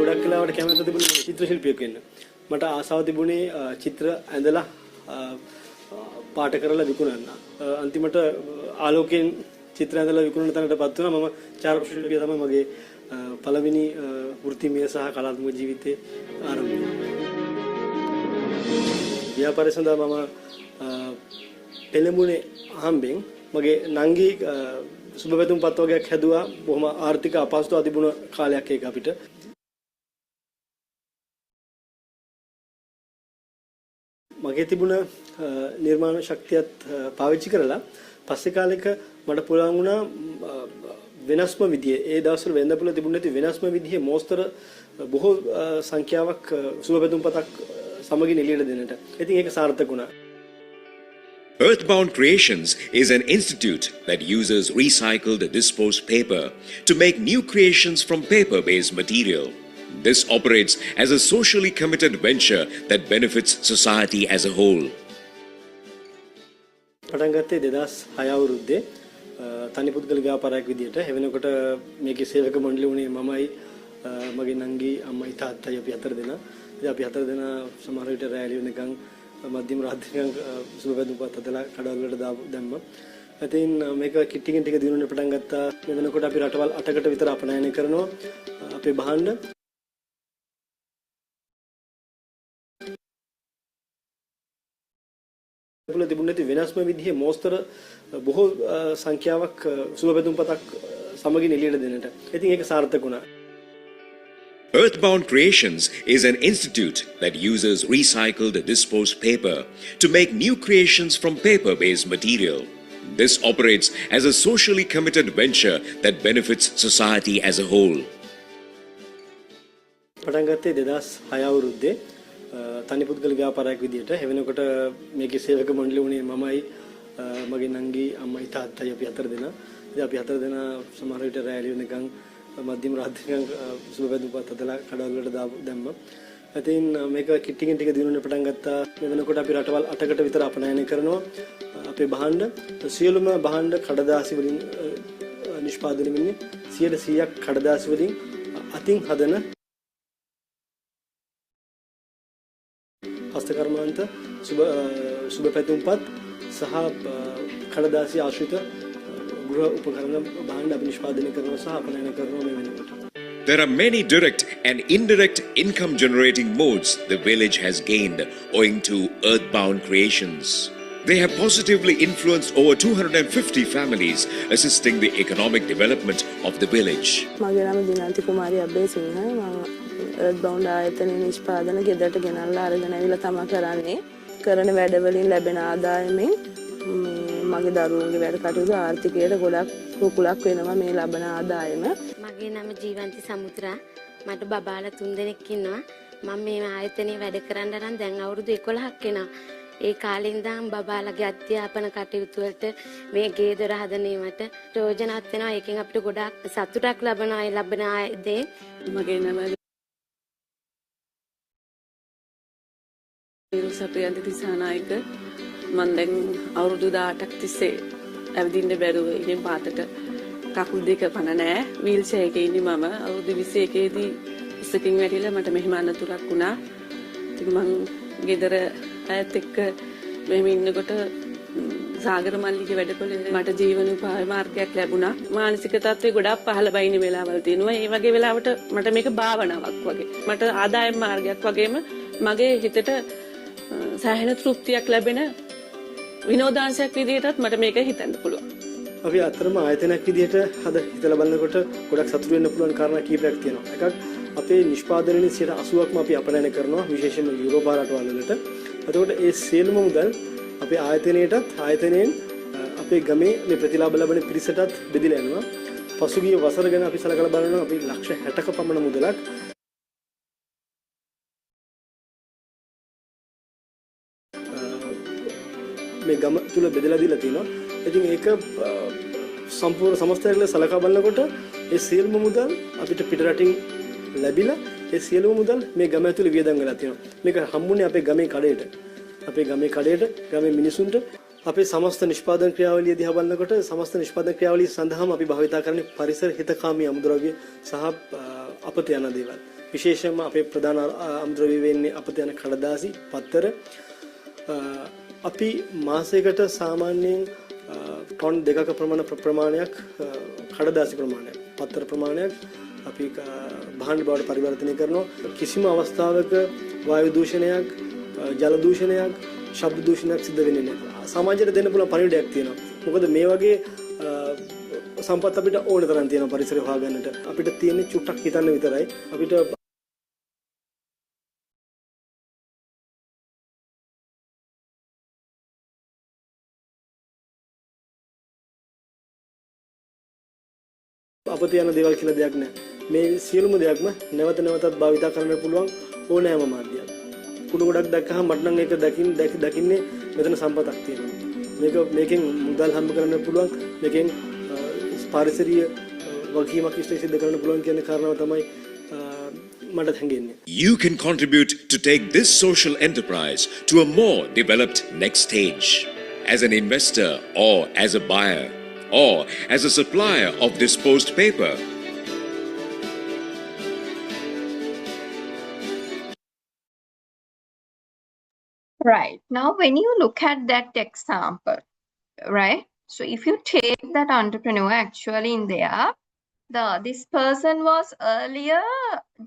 ගොඩක් කලාවට කැමති තිබුණේ චිත්‍ර ශිල්පියෙක් වෙන්න. මට ආසාව තිබුණේ චිත්‍ර ඇඳලා පාට කරලා විකුණන්න. අන්තිමට ආලෝකයෙන් චිත්‍ර ඇඳලා විකුණන තැනටපත් වුණා. මම චාරක ශිල්පිය තමයි මගේ පළවෙනි වෘත්තිමය සහ කලාත්මක ජීවිතේ ආරම්භය. ව්‍යාපාරය සඳහා මම පෙළඹුණේ අහම්බෙන් මගේ නංගි සුබපැතුම් පත් වගේක් හැදුවා. බොහොම ආර්ථික අපහසුතාව තිබුණ කාලයක් ඒක අපිට. මගේ තිබුණ නිර්මාණ ශක්තියත් පාවිච්චි කරලා පස්සේ කාලෙක මට පුළුවන් වුණා වෙනස්ම විදිහේ ඒ දවස්වල වෙන්දපොළ තිබුණ නැති වෙනස්ම විදිහේ මෝස්තර බොහෝ සංඛ්‍යාවක් සුබපැතුම් පතක් සමගින් එළියට දෙන්නට. ඉතින් ඒක සාර්ථක වුණා. Earthbound Creations is an institute that uses recycled disposed paper to make new creations from paper-based material. This operates as a socially committed venture that benefits society as a whole. පටන් ගත්තේ 2006 අවුරුද්දේ තනි පුද්ගල ව්‍යාපාරයක් විදියට. එවෙනකොට මේකේ සේවක මණ්ඩලය උනේ මමයි මගේ නංගි අම්මයි තාත්තයි අපි හතර දෙනා. ඉතින් අපි හතර දෙනා සමහර විට රැලි වෙනකන් මධ්‍යම රාත්‍රියන් සුබපැතුම් පත් හදලා කඩවල වලට දැම්මා. ඉතින් මේක ටිකෙන් ටික දිනුනේ පටන් ගත්තා. එවෙනකොට අපි රටවල් 8කට විතර අපනයනය කරනවා අපේ භාණ්ඩ. පුළ තිබුණ නැති වෙනස්ම විදිහේ මෝස්තර බොහෝ සංඛ්‍යාවක් සුබපැතුම් පතක් සමගින් එළියට දෙන්නට. ඉතින් ඒක සාර්ථක වුණා. Earthbound Creations is an institute that uses recycled disposed paper to make new creations from paper-based material. This operates as a socially committed venture that benefits society as a whole. පටන් ගත්තේ 2006 අවුරුද්දේ තනි පුද්ගල ව්‍යාපාරයක් විදියට. එවෙනකොට මේකේ සේවක මණ්ඩලය උනේ මමයි මගේ නංගි අම්මයි තාත්තයි අපි හතර දෙනා. ඉතින් අපි හතර දෙනා සමහර විට රැලි වෙනකන් මධ්‍යම රාත්‍රියන් සුබපැතුම් පත් හදලා කඩවල වලට දැම්මා. ඉතින් මේක ටිකෙන් ටික දිනුනේ පටන් ගත්තා. එවෙනකොට අපි රටවල් 8කට විතර අපනයනය කරනවා අපේ භාණ්ඩ. සියලුම භාණ්ඩ කඩදාසි වලින් නිෂ්පාදනය වෙන්නේ 100%ක් කඩදාසි වලින් අතින් හදන හස්තකර්මාන්ත සුබපැතුම්පත් සහ කඩදාසි ආශ්‍රිත ගෘහ උපකරණ භාණ්ඩ අපි නිෂ්පාදනය කරනවා සහ අපනයනය කරනවා මේ වෙනකොට. There are many direct and indirect income generating modes the village has gained owing to Earthbound Creations. They have positively influenced over 250 families, assisting the economic development of the village. මගේ නම දිනාන්ති කුමාරී අබේසිංහ. මම Earthbound ආයතනයේ නිෂ්පාදන ගෙදරට ගෙනල්ලා අරගෙන ඇවිල්ලා තමයි කරන්නේ. කරන වැඩවලින් ලැබෙන ආදායමෙන් මගේ දරුවන්ගේ වැඩ කටයුතු ආර්ථිකයට ගොඩක් කුකුලක් වෙනවා මේ ලබන ආදායම. මගේ නම ජීවන්ති සමුද්‍රා. මට බබාලා 3 දෙනෙක් ඉන්නවා. මම මේ ආයතනයේ වැඩ කරන්න නම් දැන් අවුරුදු 11ක් වෙනවා. ඒ කාලේ ඉඳන් බබාලගේ අධ්‍යාපන කටයුතු වලට මේ ගේ දොර හදන ඒවාට ප්‍රයෝජනවත් වෙනවා. ඒකෙන් අපිට ගොඩාක් සතුටක් ලබනවා. ඒ ලබන දේ මගේ නම සප්‍රියන්ති තිසානායක. මම දැන් අවුරුදු 18ක් තිස්සේ ඇවිදින්න බැරුව ඉන්නේ පාතට කකුල් දෙක පණ නැහැ. වීල් චෙයාර් එකේ ඉන්නේ මම. අවුරුදු 21 දී ඉස්සකින් වැටිලා මට මෙහෙම අනතුරක් වුණා. ඉතින් මං ගෙදර ඇත් එක්ක මෙහෙම ඉන්නකොට සාගර මල්ලිගේ වැඩකොලේ මට ජීවනෝපාය මාර්ගයක් ලැබුණා. මානසික තත්ත්වය ගොඩාක් පහළ බයින වෙලාවල් තියෙනවා. ඒ වගේ වෙලාවට මට මේක භාවනාවක් වගේ. මට ආදායම් මාර්ගයක් වගේම මගේ හිතට සෑහෙන තෘප්තියක් ලැබෙන විනෝදාංශයක් විදිහටත් මට මේක හිතන්න පුළුවන්. අපි අතරම ආයතනයක් විදිහට අද හිතලා බලනකොට ගොඩක් සතුටු වෙන්න පුළුවන් කාරණා කීපයක් තියෙනවා. එකක් අපේ නිෂ්පාදනයේ 80%ක්ම අපි අපනයන කරනවා විශේෂයෙන්ම යුරෝපා රටවල් වලට. එතකොට ඒ සියලුම මුදල් අපේ ආයතනයෙන් අපේ ගමේ මේ ප්‍රතිලාභ ලබන පිරිසටත් බෙදලා යනවා. පසුගිය වසර ගැන අපි සලකලා බලනවා අපි ලක්ෂ 60ක පමණ මුදලක් මේ ගම තුල බෙදලා දීලා තියෙනවා. ඉතින් ඒක සම්පූර්ණ සමස්තයකට සලකා බලනකොට ඒ සියලුම මුදල් අපිට පිටරටින් ලැබිලා ඒ සියලුම මුදල් මේ ගම ඇතුලේ වියදම් වෙලා තියෙනවා. මේක හම්බුනේ අපේ ගමේ කඩේට, ගමේ මිනිසුන්ට. අපේ සමස්ත නිෂ්පාදන ක්‍රියාවලිය දිහා බලනකොට සමස්ත නිෂ්පාදන ක්‍රියාවලිය සඳහාම අපි භාවිතා කරන්නේ පරිසර හිතකාමී අමුද්‍රව්‍ය සහ අපත යන දේවල්. විශේෂයෙන්ම අපේ ප්‍රධාන අමුද්‍රව්‍ය වෙන්නේ අපත යන කඩදාසි, පත්තර. අපි මාසයකට සාමාන්‍යයෙන් ටොන් 2ක ප්‍රමාණයක් කඩදාසි ප්‍රමාණයක්, පත්තර ප්‍රමාණයක් අපි භාණ්ඩ බවට පරිවර්තනය කරනවා. කිසිම අවස්ථාවක වායු දූෂණයක්, ජල දූෂණයක්, ශබ්ද දූෂණයක් සිද්ධ වෙන්නේ නැහැ. සමාජයට දෙන්න පුළුවන් පණිවිඩයක් තියෙනවා. මොකද මේ වගේ සම්පත් අපිට ඕන තරම් තියෙනවා පරිසරය හොයාගන්නට. අපිට තියෙන්නේ චුට්ටක් හිතන්න විතරයි. අපිට අපත යන දේවල් කියලා දෙයක් නැහැ. මේ සියලුම දෙයක්ම නැවත නැවතත් භාවිතා කරන්න පුළුවන් ඕනෑම මාධ්‍යයක්. කුඩු ගොඩක් දැක්කහම මට නම් ඒක දකින්නේ මෙතන සම්පතක් තියෙනවා. මේකෙන් මුදල් හම්බ කරන්න පුළුවන්. මේකෙන් පාරිසරීය වගකීමක් ඉෂ්ට සිද්ධ කරන්න පුළුවන් කියන කාරණාව තමයි මට හැඟෙන්නේ. You can contribute to take this social enterprise to a more developed next stage. As an investor or as a buyer or as a supplier of disposed paper. Right. Now, when you look at that example, right? So if you take that entrepreneur actually in there, this person was earlier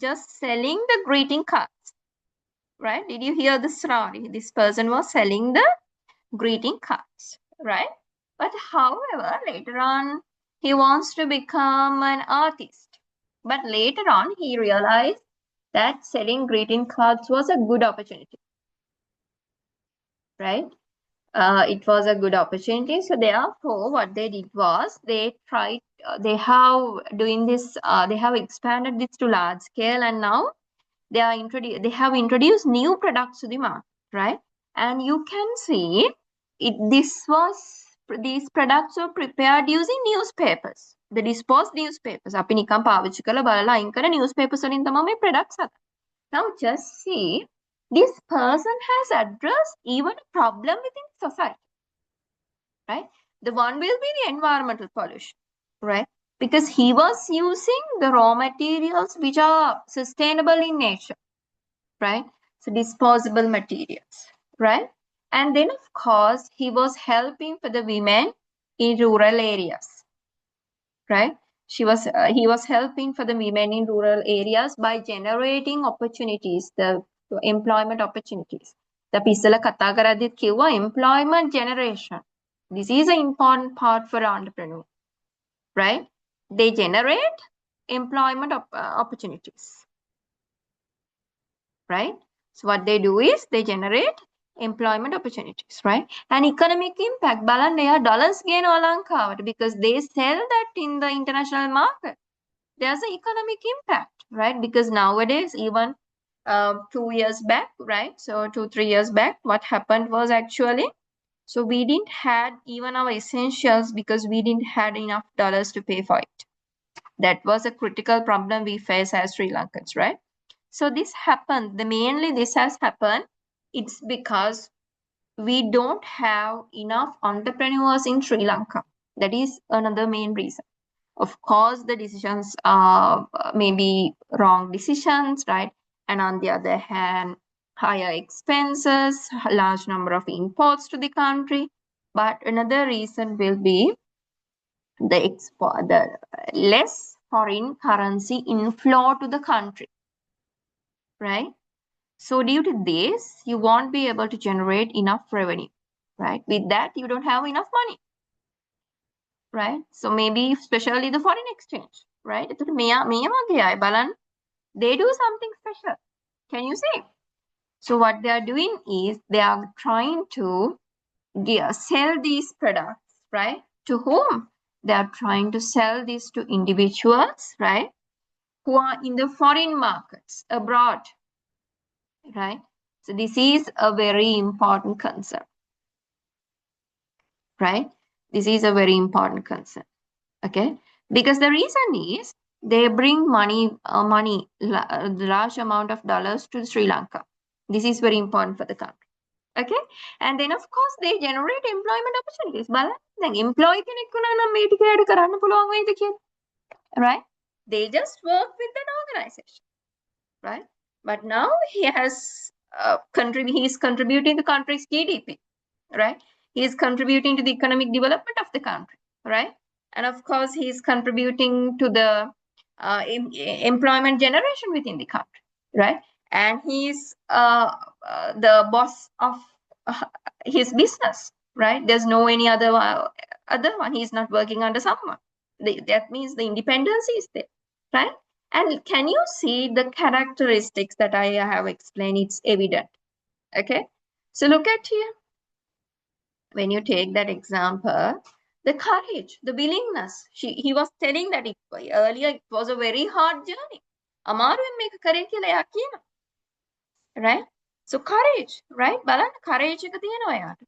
just selling the greeting cards, right? Did you hear the story? This person was selling the greeting cards, right? But however, later on, he wants to become an artist. But later on, he realized that selling greeting cards was a good opportunity, right? It was a good opportunity. So therefore, what they did was they tried, they have expanded this to large scale, and now they have introduced new products to the market, right? And you can see these products were prepared using newspapers, the disposed newspapers. අපි නිකන් පාවිච්චි කරලා බලලා අයින් කරන newspapers වලින් තමයි මේ products හදන්නේ. Now just see, this person has addressed even a problem within society, right? The one will be the environmental pollution, right? Because he was using the raw materials which are sustainable in nature, right? So disposable materials, right? And then of course he was helping for the women in rural areas, right? He was helping for the women in rural areas by generating opportunities, the employment opportunities. The ඉස්සෙල්ලා කතා කරද්දිත් කිව්වා employment generation. This is an important part for entrepreneur, right? They generate employment opportunities, right? So what they do is they generate employment opportunities, right? And economic impact. බලන්න එයා dollars ගේනවා ලංකාවට because they sell that in the international market. There's an economic impact, right? Because nowadays, even 2 years back, right? So 2-3 years back, what happened was actually, so we didn't had even our essentials because we didn't had enough dollars to pay for it. That was a critical problem we face as Sri Lankans, right? So this happened. Mainly this has happened. It's because we don't have enough entrepreneurs in Sri Lanka. That is another main reason. Of course, the decisions are maybe wrong decisions, right? And on the other hand, higher expenses, large number of imports to the country. But another reason will be the less foreign currency inflow to the country, right? So due to this, you won't be able to generate enough revenue, right? With that, you don't have enough money, right? So maybe especially the foreign exchange, right? They do something special. Can you see? So what they are doing is they are trying to sell these products, right? To whom? They are trying to sell this to individuals, right? Who are in the foreign markets abroad, right? So this is a very important concern, right? This is a very important concern, okay? Because the reason is they bring large amount of dollars to Sri Lanka. This is very important for the country, okay? And then of course they generate employment opportunities. බලන්න දැන් employee කෙනෙක් වුණා නම් මේ ටික එයාට කරන්න පුළුවන් වෙයිද කියලා, right? They just work with that organization, right? But now he is contributing to the country's GDP, right? He is contributing to the economic development of the country, right? And of course, he is contributing to the employment generation within the country, right? And he is the boss of his business, right? There's no any other one. He's not working under someone. That means the independence is there, right? And can you see the characteristics that I have explained? It's evident, okay? So look at here. When you take that example, the courage, the willingness. He was telling that earlier it was a very hard journey. අමාරුවෙන් මේක කරේ කියලා එයා කියනවා. Right? So courage, right? බලන්න courage එක තියෙනවා එයාට.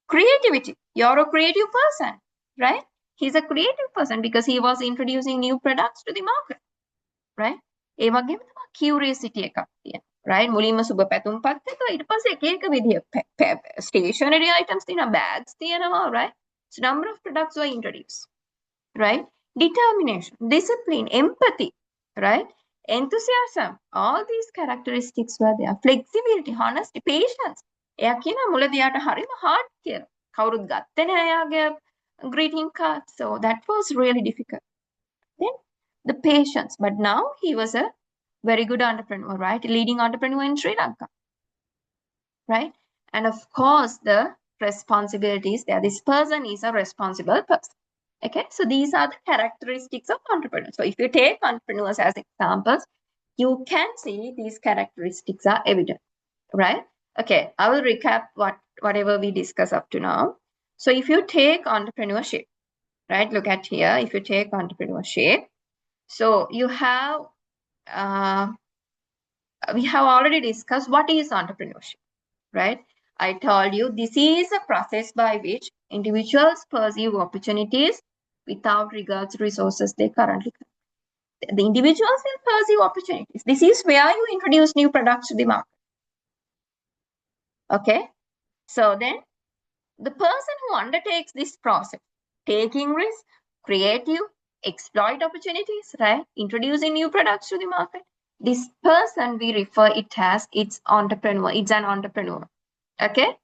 Creativity. You're a creative person, right? He's a creative person because he was introducing new products to the market, right? ඒ වගේම තමයි curiosity එකක් තියෙනවා. Right? මුලින්ම සුබ පැතුම් පත්‍රක ඊට පස්සේ එක එක විදිය stationery items තියෙනවා, bags තියෙනවා, right? So number of products were introduced, right? Determination, discipline, empathy, right? Enthusiasm, all these characteristics were there. Flexibility, honesty, patience. එයා කියනවා මුලදී යාට හරිම hard කියලා. කවුරුත් ගත්තේ නැහැ එයාගේ greeting card. So that was really difficult. Then the patience, but now he was a very good entrepreneur, right? Leading entrepreneur in Sri Lanka, right? And of course, the responsibilities there. This person is a responsible person. Okay, so these are the characteristics of entrepreneurs. So if you take entrepreneurs as examples, you can see these characteristics are evident, right? Okay, I will recap whatever we discussed up to now. So if you take entrepreneurship, right? Look at here. If you take entrepreneurship, so you have we have already discussed what is entrepreneurship, right? I told you this is a process by which individuals pursue opportunities without regard to resources they currently have. The individuals will pursue opportunities. This is where you introduce new products to the market. Okay, so then the person who undertakes this process, taking risks, creative, exploit opportunities, right? Introducing new products to the market. This person, we refer it as it's entrepreneur. It's an entrepreneur. Okay.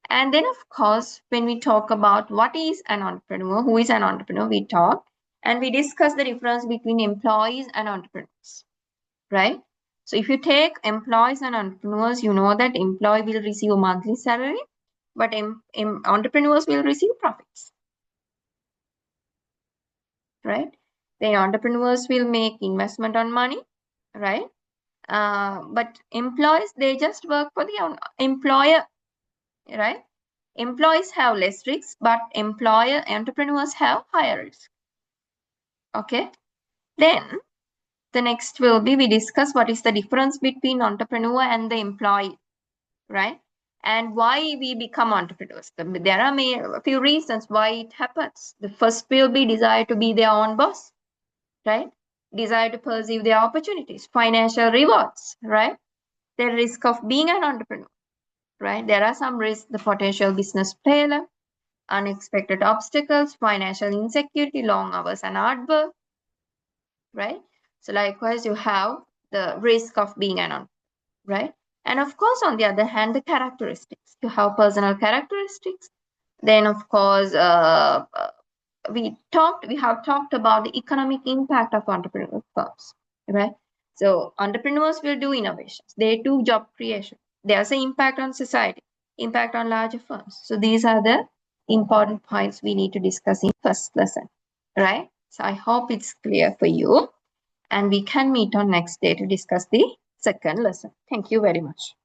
And then, of course, when we talk about what is an entrepreneur, who is an entrepreneur, we talk and we discuss the difference between employees and entrepreneurs, right? So if you take employees and entrepreneurs, you know that employee will receive a monthly salary, but entrepreneurs will receive profits, right? The entrepreneurs will make investment on money, right? But employees, they just work for the employer, right? Employees have less risk, but entrepreneurs have higher risk. Okay. Then the next will be, we discuss what is the difference between entrepreneur and the employee, right? And why we become entrepreneurs. There are a few reasons why it happens. The first will be desire to be their own boss, right? Desire to perceive their opportunities, financial rewards, right? The risk of being an entrepreneur, right? There are some risks, the potential business failure, unexpected obstacles, financial insecurity, long hours and hard work, right? So likewise, you have the risk of being an entrepreneur, right? And of course, on the other hand, the characteristics. You have personal characteristics. Then, of course, we have talked about the economic impact of entrepreneurial firms, right? So entrepreneurs will do innovations. They do job creation. There's an impact on society, impact on larger firms. So these are the important points we need to discuss in first lesson, right? So I hope it's clear for you, and we can meet on next day to discuss the second lesson. Thank you very much.